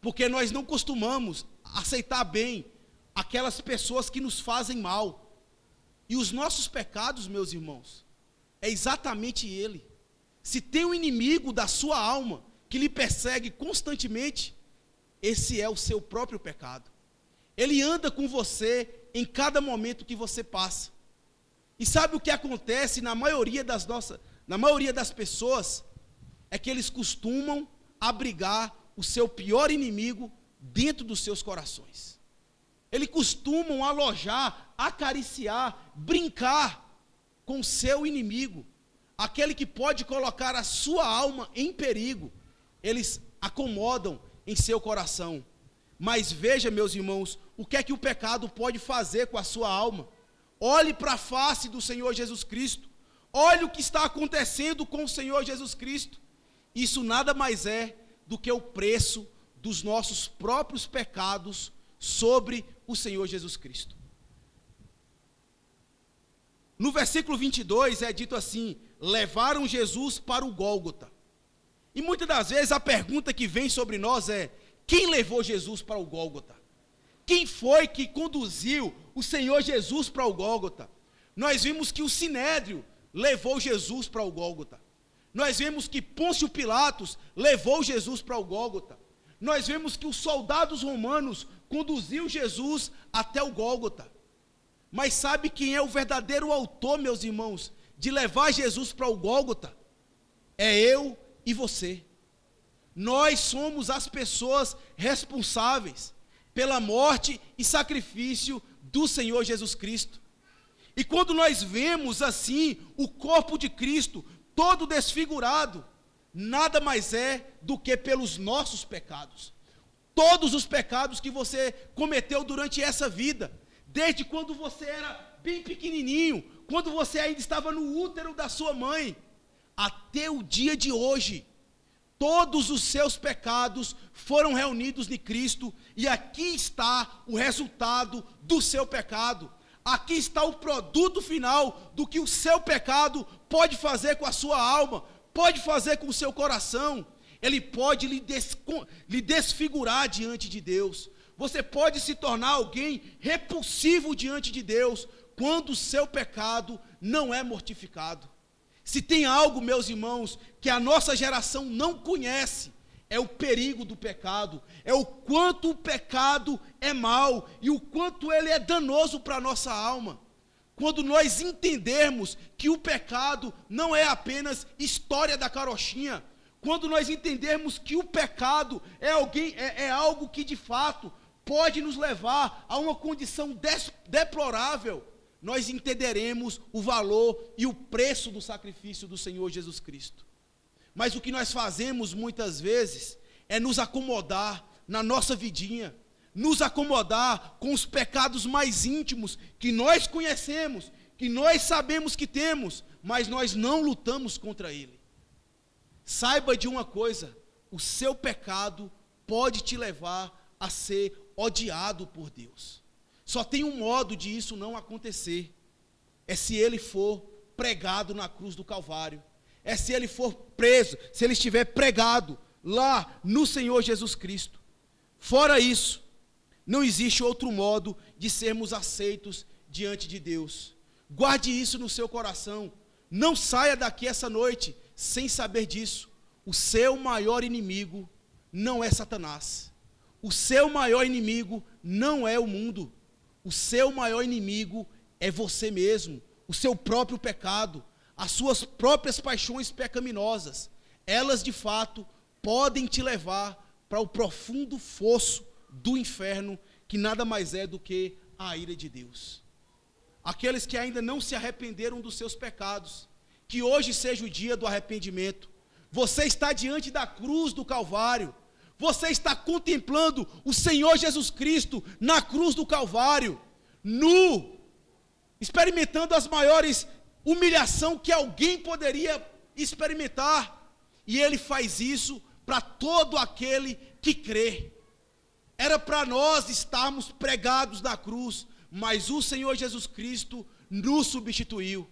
Porque nós não costumamos aceitar bem aquelas pessoas que nos fazem mal. E os nossos pecados, meus irmãos, é exatamente ele. Se tem um inimigo da sua alma que lhe persegue constantemente, esse é o seu próprio pecado. Ele anda com você em cada momento que você passa. E sabe o que acontece na maioria das pessoas? É que eles costumam abrigar o seu pior inimigo dentro dos seus corações. Eles costumam alojar, acariciar, brincar com o seu inimigo, aquele que pode colocar a sua alma em perigo. Eles acomodam em seu coração. Mas veja, meus irmãos, o que é que o pecado pode fazer com a sua alma? Olhe para a face do Senhor Jesus Cristo. Olhe o que está acontecendo com o Senhor Jesus Cristo. Isso nada mais é do que o preço dos nossos próprios pecados sobre o Senhor Jesus Cristo. No versículo 22 é dito assim: levaram Jesus para o Gólgota. E muitas das vezes a pergunta que vem sobre nós é: quem levou Jesus para o Gólgota? Quem foi que conduziu o Senhor Jesus para o Gólgota? Nós vimos que o Sinédrio levou Jesus para o Gólgota. Nós vemos que Pôncio Pilatos levou Jesus para o Gólgota. Nós vemos que os soldados romanos conduziu Jesus até o Gólgota. Mas sabe quem é o verdadeiro autor, meus irmãos, de levar Jesus para o Gólgota? É eu e você. Nós somos as pessoas responsáveis pela morte e sacrifício do Senhor Jesus Cristo. E quando nós vemos assim o corpo de Cristo todo desfigurado, nada mais é do que pelos nossos pecados. Todos os pecados que você cometeu durante essa vida, desde quando você era bem pequenininho, quando você ainda estava no útero da sua mãe, até o dia de hoje, todos os seus pecados foram reunidos em Cristo, e aqui está o resultado do seu pecado. Aqui está o produto final do que o seu pecado pode fazer com a sua alma, pode fazer com o seu coração. Ele pode lhe desfigurar diante de Deus. Você pode se tornar alguém repulsivo diante de Deus, quando o seu pecado não é mortificado. Se tem algo, meus irmãos, que a nossa geração não conhece, é o perigo do pecado, é o quanto o pecado é mau e o quanto ele é danoso para a nossa alma. Quando nós entendermos que o pecado não é apenas história da carochinha, quando nós entendermos que o pecado é algo que de fato pode nos levar a uma condição deplorável, nós entenderemos o valor e o preço do sacrifício do Senhor Jesus Cristo. Mas o que nós fazemos muitas vezes é nos acomodar na nossa vidinha, nos acomodar com os pecados mais íntimos que nós conhecemos, que nós sabemos que temos, mas nós não lutamos contra ele. Saiba de uma coisa: o seu pecado pode te levar a ser odiado por Deus. Só tem um modo de isso não acontecer: é se ele for pregado na cruz do Calvário, é se ele for preso, se ele estiver pregado lá no Senhor Jesus Cristo. Fora isso, não existe outro modo de sermos aceitos diante de Deus. Guarde isso no seu coração. Não saia daqui essa noite sem saber disso. O seu maior inimigo não é Satanás. O seu maior inimigo não é o mundo. O seu maior inimigo é você mesmo, o seu próprio pecado, as suas próprias paixões pecaminosas. Elas, de fato, podem te levar para o profundo fosso do inferno, que nada mais é do que a ira de Deus. Aqueles que ainda não se arrependeram dos seus pecados, que hoje seja o dia do arrependimento. Você está diante da cruz do Calvário. Você está contemplando o Senhor Jesus Cristo na cruz do Calvário, nu, experimentando as maiores humilhações que alguém poderia experimentar. E Ele faz isso para todo aquele que crê. Era para nós estarmos pregados na cruz, mas o Senhor Jesus Cristo nos substituiu.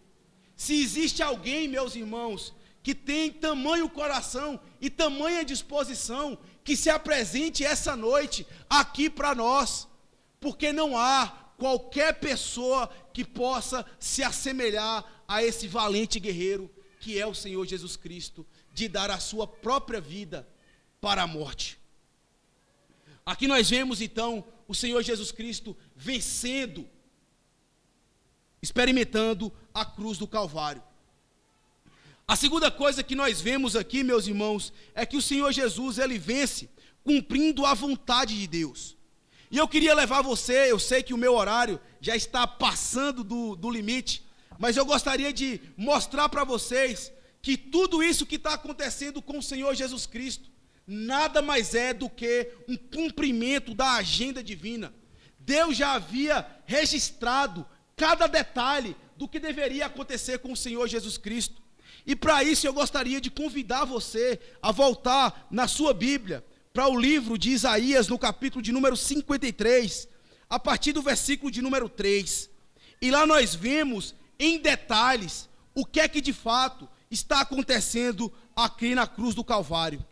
Se existe alguém, meus irmãos, que tem tamanho coração e tamanha disposição, que se apresente essa noite aqui para nós, porque não há qualquer pessoa que possa se assemelhar a esse valente guerreiro, que é o Senhor Jesus Cristo, de dar a sua própria vida para a morte. Aqui nós vemos então o Senhor Jesus Cristo vencendo, experimentando a cruz do Calvário. A segunda coisa que nós vemos aqui, meus irmãos, é que o Senhor Jesus, Ele vence cumprindo a vontade de Deus. E eu queria levar você, eu sei que o meu horário já está passando do limite, mas eu gostaria de mostrar para vocês que tudo isso que está acontecendo com o Senhor Jesus Cristo, nada mais é do que um cumprimento da agenda divina. Deus já havia registrado cada detalhe do que deveria acontecer com o Senhor Jesus Cristo. E para isso eu gostaria de convidar você a voltar na sua Bíblia para o livro de Isaías, no capítulo de número 53, a partir do versículo de número 3. E lá nós vemos em detalhes o que é que de fato está acontecendo aqui na cruz do Calvário.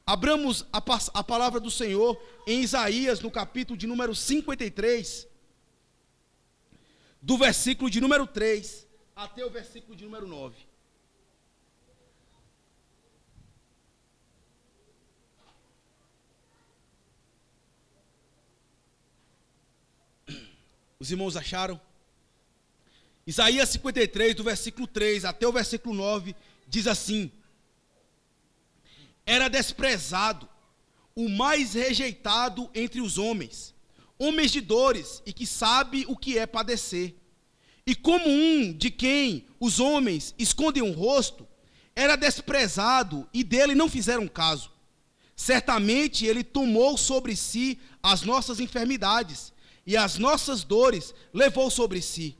Abramos a palavra do Senhor em Isaías, no capítulo de número 53, do versículo de número 3 até o versículo de número 9. Os irmãos acharam? Isaías 53, do versículo 3 até o versículo 9, diz assim: era desprezado, o mais rejeitado entre os homens, homens de dores e que sabe o que é padecer. E como um de quem os homens escondem o rosto, era desprezado e dele não fizeram caso. Certamente ele tomou sobre si as nossas enfermidades e as nossas dores levou sobre si.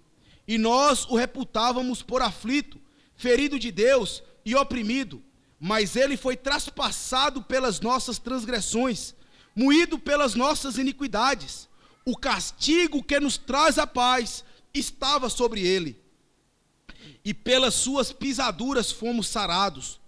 E nós o reputávamos por aflito, ferido de Deus e oprimido. Mas ele foi traspassado pelas nossas transgressões, moído pelas nossas iniquidades. O castigo que nos traz a paz estava sobre ele. E pelas suas pisaduras fomos sarados.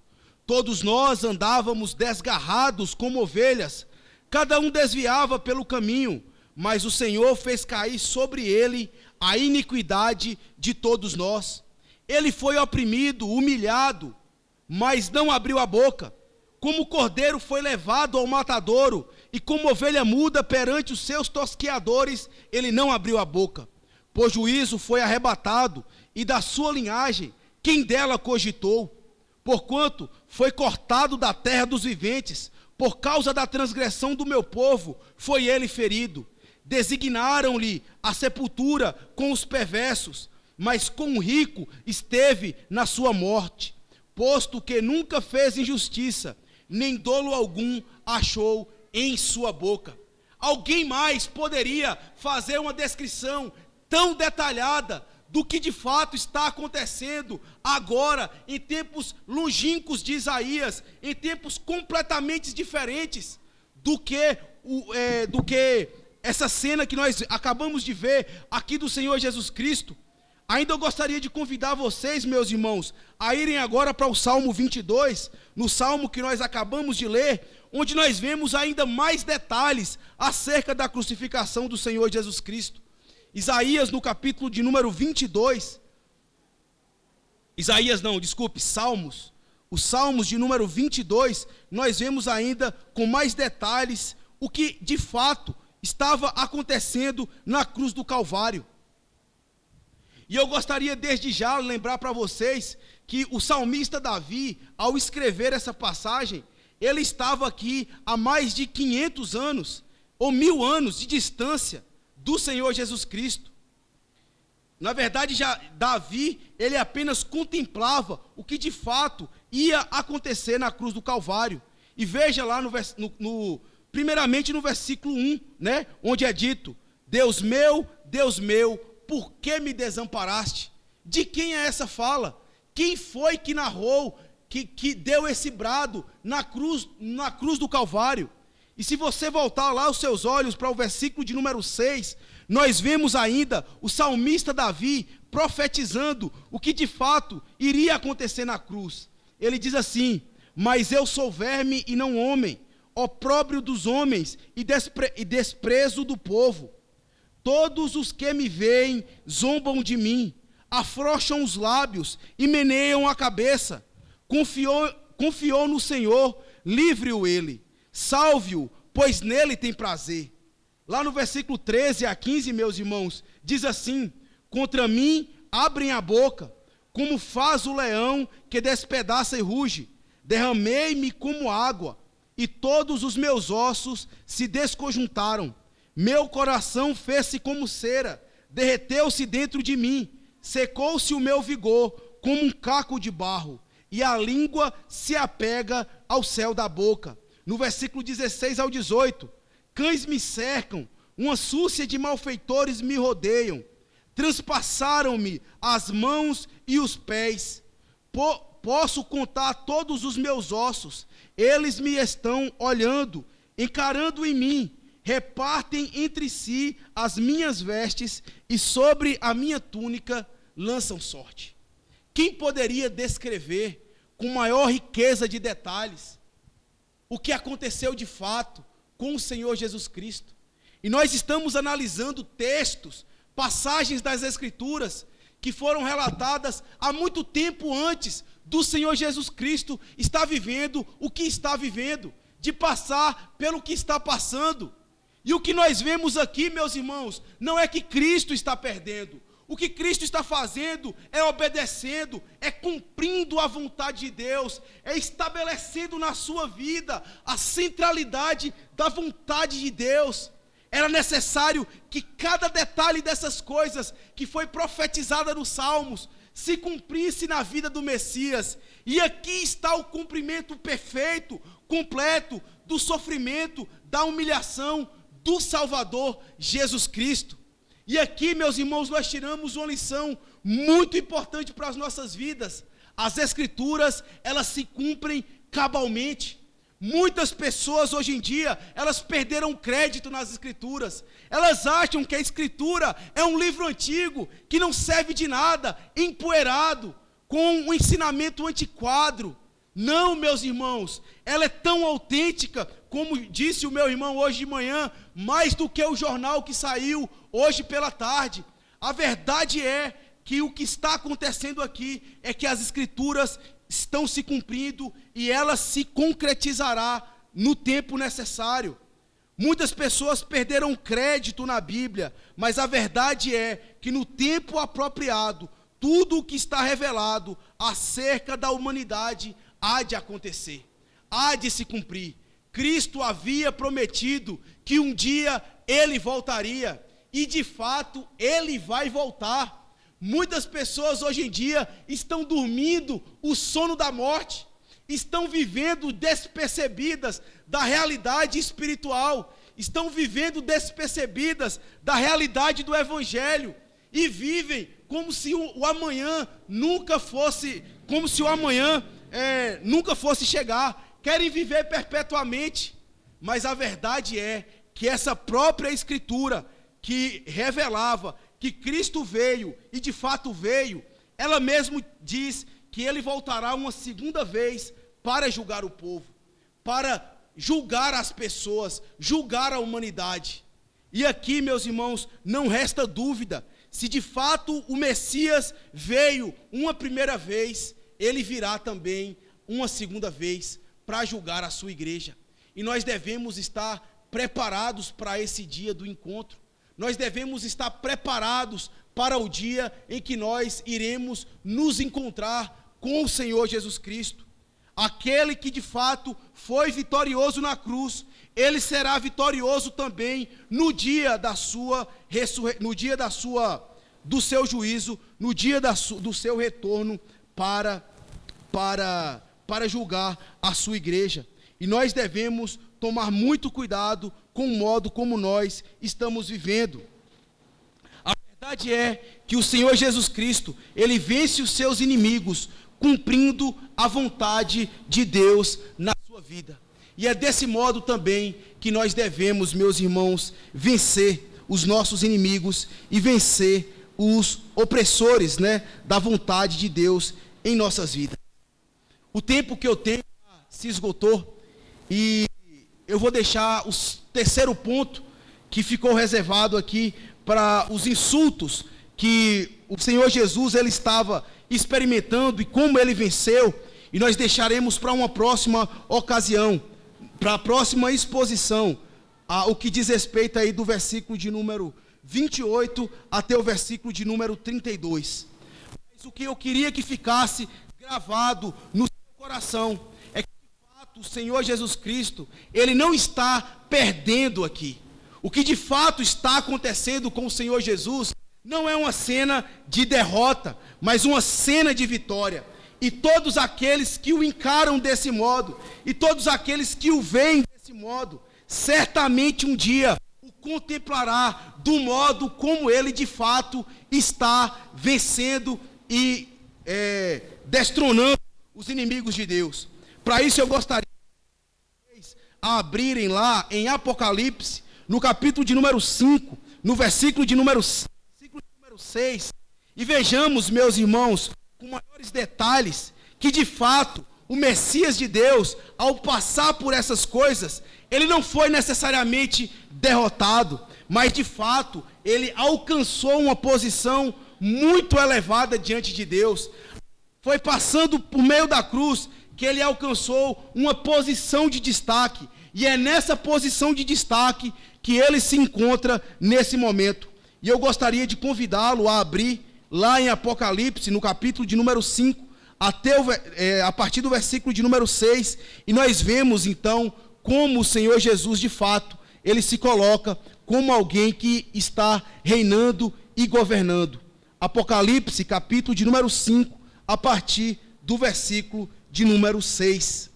Todos nós andávamos desgarrados como ovelhas, cada um desviava pelo caminho, mas o Senhor fez cair sobre ele a iniquidade de todos nós. Ele foi oprimido, humilhado, mas não abriu a boca. Como cordeiro foi levado ao matadouro, e como ovelha muda perante os seus tosqueadores, ele não abriu a boca. Por juízo foi arrebatado, e da sua linhagem, quem dela cogitou? Porquanto foi cortado da terra dos viventes, por causa da transgressão do meu povo, foi ele ferido. Designaram-lhe a sepultura com os perversos, mas com o rico esteve na sua morte, posto que nunca fez injustiça, nem dolo algum achou em sua boca. Alguém mais poderia fazer uma descrição tão detalhada do que de fato está acontecendo agora, em tempos longínquos de Isaías, em tempos completamente diferentes do que essa cena que nós acabamos de ver aqui do Senhor Jesus Cristo. Ainda eu gostaria de convidar vocês, meus irmãos, a irem agora para o Salmo 22, no Salmo que nós acabamos de ler, onde nós vemos ainda mais detalhes acerca da crucificação do Senhor Jesus Cristo. Isaías, no capítulo de número 22, Salmos. Os Salmos de número 22, nós vemos ainda com mais detalhes o que de fato estava acontecendo na cruz do Calvário. E eu gostaria desde já lembrar para vocês que o salmista Davi, ao escrever essa passagem, ele estava aqui há mais de 500 anos, ou 1000 anos de distância do Senhor Jesus Cristo. Na verdade, Davi, ele apenas contemplava o que de fato ia acontecer na cruz do Calvário. E veja lá, primeiramente no versículo 1, né, onde é dito: Deus meu, por que me desamparaste? De quem é essa fala? Quem foi que narrou, que deu esse brado na cruz do Calvário? E se você voltar lá os seus olhos para o versículo de número 6, nós vemos ainda o salmista Davi profetizando o que de fato iria acontecer na cruz. Ele diz assim: mas eu sou verme e não homem, opróbrio dos homens e desprezo do povo. Todos os que me veem zombam de mim, afrouxam os lábios e meneiam a cabeça. Confiou no Senhor, livre-o ele, salve-o, pois nele tem prazer. Lá no versículo 13 a 15, meus irmãos, diz assim: contra mim abrem a boca, como faz o leão que despedaça e ruge. Derramei-me como água, e todos os meus ossos se desconjuntaram. Meu coração fez-se como cera, derreteu-se dentro de mim, secou-se o meu vigor como um caco de barro, e a língua se apega ao céu da boca. No versículo 16 ao 18, cães me cercam, uma súcia de malfeitores me rodeiam, transpassaram-me as mãos e os pés. Posso contar todos os meus ossos, eles me estão olhando, encarando em mim. Repartem entre si as minhas vestes e sobre a minha túnica lançam sorte. Quem poderia descrever com maior riqueza de detalhes o que aconteceu de fato com o Senhor Jesus Cristo? E nós estamos analisando textos, passagens das Escrituras que foram relatadas há muito tempo antes do Senhor Jesus Cristo estar vivendo o que está vivendo, de passar pelo que está passando. E o que nós vemos aqui, meus irmãos, não é que Cristo está perdendo. O que Cristo está fazendo é obedecendo, é cumprindo a vontade de Deus, é estabelecendo na sua vida a centralidade da vontade de Deus. Era necessário que cada detalhe dessas coisas que foi profetizada nos Salmos se cumprisse na vida do Messias. E aqui está o cumprimento perfeito, completo, do sofrimento, da humilhação do Salvador Jesus Cristo. E aqui, meus irmãos, nós tiramos uma lição muito importante para as nossas vidas. As Escrituras, elas se cumprem cabalmente. Muitas pessoas hoje em dia, elas perderam crédito nas Escrituras. Elas acham que a Escritura é um livro antigo, que não serve de nada, empoeirado, com um ensinamento antiquado. Não, meus irmãos, ela é tão autêntica, como disse o meu irmão hoje de manhã, mais do que o jornal que saiu hoje pela tarde. A verdade é que o que está acontecendo aqui é que as Escrituras estão se cumprindo e ela se concretizará no tempo necessário. Muitas pessoas perderam crédito na Bíblia, mas a verdade é que no tempo apropriado, tudo o que está revelado acerca da humanidade há de acontecer, há de se cumprir. Cristo havia prometido que um dia Ele voltaria, e de fato Ele vai voltar. Muitas pessoas hoje em dia estão dormindo o sono da morte, estão vivendo despercebidas da realidade espiritual, estão vivendo despercebidas da realidade do Evangelho, e vivem como se o amanhã nunca fosse, como se o amanhã nunca fosse chegar, querem viver perpetuamente. Mas a verdade é que essa própria Escritura que revelava que Cristo veio, e de fato veio, ela mesmo diz que ele voltará uma segunda vez para julgar o povo, para julgar as pessoas, julgar a humanidade. E aqui, meus irmãos, não resta dúvida, se de fato o Messias veio uma primeira vez, ele virá também uma segunda vez para julgar a sua igreja. E nós devemos estar preparados para esse dia do encontro. Nós devemos estar preparados para o dia em que nós iremos nos encontrar com o Senhor Jesus Cristo. Aquele que de fato foi vitorioso na cruz, ele será vitorioso também no dia da sua do seu juízo, no dia do seu retorno para julgar a sua igreja. E nós devemos tomar muito cuidado com o modo como nós estamos vivendo. A verdade é que o Senhor Jesus Cristo, ele vence os seus inimigos, cumprindo a vontade de Deus na sua vida. E é desse modo também que nós devemos, meus irmãos, vencer os nossos inimigos e vencer os opressores, da vontade de Deus em nossas vidas. O tempo que eu tenho se esgotou e eu vou deixar o terceiro ponto que ficou reservado aqui para os insultos que o Senhor Jesus ele estava experimentando e como ele venceu, e nós deixaremos para uma próxima ocasião, para a próxima exposição, o que diz respeito aí do versículo de número 28 até o versículo de número 32. Mas o que eu queria que ficasse gravado no seu coração é que de fato o Senhor Jesus Cristo, ele não está perdendo aqui. O que de fato está acontecendo com o Senhor Jesus não é uma cena de derrota, mas uma cena de vitória. E todos aqueles que o encaram desse modo, e todos aqueles que o veem desse modo, certamente um dia o contemplará do modo como ele de fato está vencendo e destronando os inimigos de Deus. Para isso eu gostaria de vocês abrirem lá em Apocalipse, no capítulo de número 5, no versículo de número 6, e vejamos, meus irmãos, com maiores detalhes, que de fato o Messias de Deus, ao passar por essas coisas, ele não foi necessariamente derrotado, mas de fato ele alcançou uma posição muito elevada diante de Deus. Foi passando por meio da cruz que ele alcançou uma posição de destaque, e é nessa posição de destaque que ele se encontra nesse momento. E eu gostaria de convidá-lo a abrir lá em Apocalipse, no capítulo de número 5, a partir do versículo de número 6, e nós vemos então como o Senhor Jesus de fato, ele se coloca como alguém que está reinando e governando. Apocalipse, capítulo de número 5, a partir do versículo de número 6.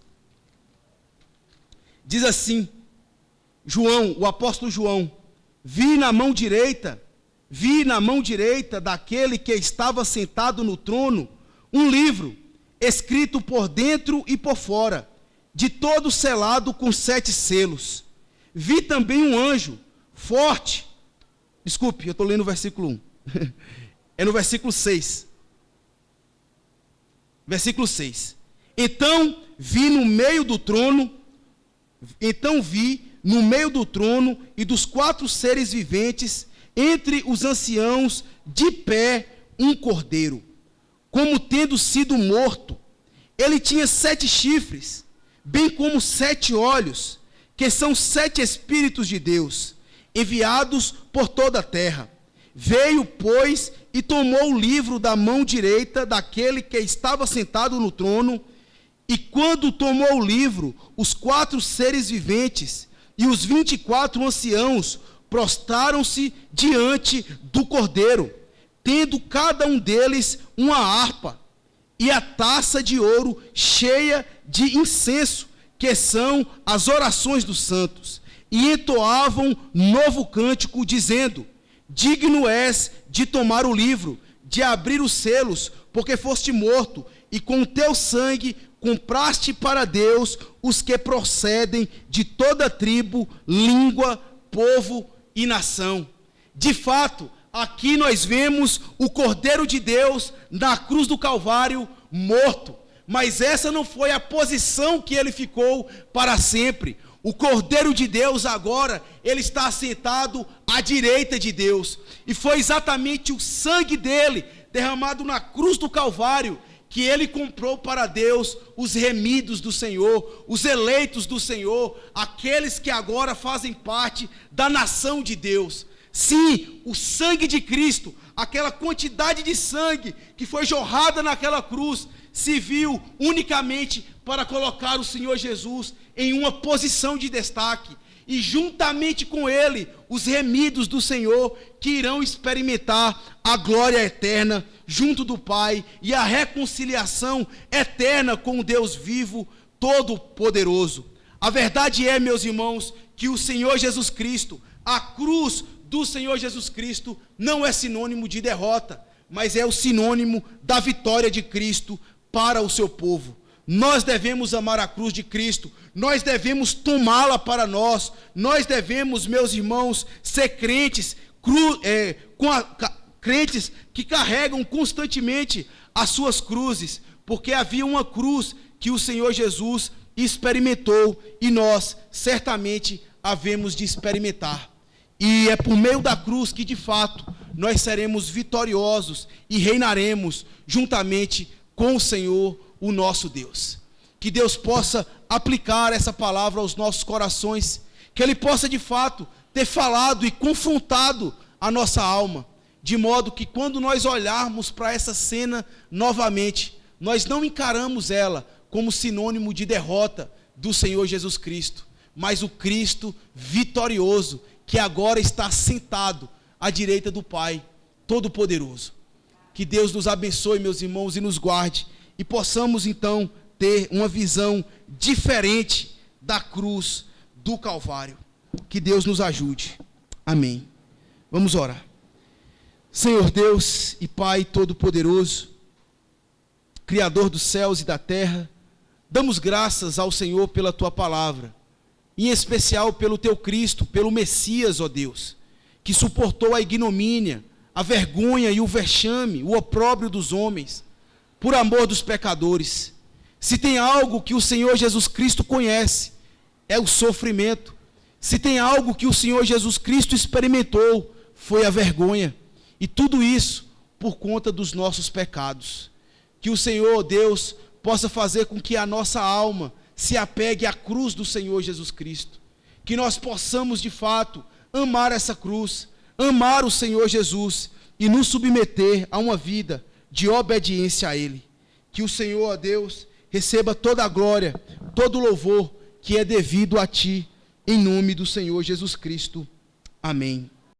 Diz assim, João, o apóstolo João, vi na mão direita daquele que estava sentado no trono, um livro, escrito por dentro e por fora, de todo selado com 7 selos. Vi também um anjo, forte. Desculpe, eu estou lendo o versículo 1. É no versículo 6. Versículo 6. Então vi no meio do trono e dos 4 seres viventes, entre os anciãos, de pé, um cordeiro, como tendo sido morto. Ele tinha 7 chifres, bem como 7 olhos, que são 7 Espíritos de Deus, enviados por toda a terra. Veio, pois, e tomou o livro da mão direita daquele que estava sentado no trono, e quando tomou o livro, os 4 seres viventes e os 24 anciãos prostraram-se diante do cordeiro, tendo cada um deles uma harpa e a taça de ouro cheia de incenso, que são as orações dos santos, e entoavam novo cântico, dizendo: digno és de tomar o livro, de abrir os selos, porque foste morto, e com o teu sangue compraste para Deus os que procedem de toda tribo, língua, povo e nação. De fato, aqui nós vemos o Cordeiro de Deus na cruz do Calvário morto. Mas essa não foi a posição que ele ficou para sempre. O Cordeiro de Deus agora, ele está assentado à direita de Deus. E foi exatamente o sangue dele, derramado na cruz do Calvário, que ele comprou para Deus os remidos do Senhor, os eleitos do Senhor, aqueles que agora fazem parte da nação de Deus. Sim, o sangue de Cristo, aquela quantidade de sangue que foi jorrada naquela cruz, se viu unicamente para colocar o Senhor Jesus em uma posição de destaque, e juntamente com ele, os remidos do Senhor, que irão experimentar a glória eterna junto do Pai, e a reconciliação eterna com o Deus vivo, todo-poderoso. A verdade é, meus irmãos, que o Senhor Jesus Cristo, a cruz do Senhor Jesus Cristo, não é sinônimo de derrota, mas é o sinônimo da vitória de Cristo para o seu povo. Nós devemos amar a cruz de Cristo, nós devemos tomá-la para nós, nós devemos, meus irmãos, ser crentes, crentes que carregam constantemente as suas cruzes, porque havia uma cruz que o Senhor Jesus experimentou e nós certamente havemos de experimentar. E é por meio da cruz que de fato nós seremos vitoriosos e reinaremos juntamente com o Senhor, o nosso Deus. Que Deus possa aplicar essa palavra aos nossos corações, que Ele possa de fato ter falado e confrontado a nossa alma, de modo que quando nós olharmos para essa cena novamente, nós não encaramos ela como sinônimo de derrota do Senhor Jesus Cristo, mas o Cristo vitorioso, que agora está sentado à direita do Pai Todo-Poderoso. Que Deus nos abençoe, meus irmãos, e nos guarde, e possamos então ter uma visão diferente da cruz do Calvário. Que Deus nos ajude. Amém. Vamos orar. Senhor Deus e Pai Todo-Poderoso, Criador dos céus e da terra, damos graças ao Senhor pela Tua palavra, em especial pelo Teu Cristo, pelo Messias, ó Deus, que suportou a ignomínia, a vergonha e o vexame, o opróbrio dos homens, por amor dos pecadores. Se tem algo que o Senhor Jesus Cristo conhece, é o sofrimento. Se tem algo que o Senhor Jesus Cristo experimentou, foi a vergonha. E tudo isso por conta dos nossos pecados. Que o Senhor, Deus, possa fazer com que a nossa alma se apegue à cruz do Senhor Jesus Cristo. Que nós possamos, de fato, amar essa cruz, amar o Senhor Jesus e nos submeter a uma vida de obediência a Ele. Que o Senhor, ó Deus, receba toda a glória, todo o louvor que é devido a Ti, em nome do Senhor Jesus Cristo. Amém.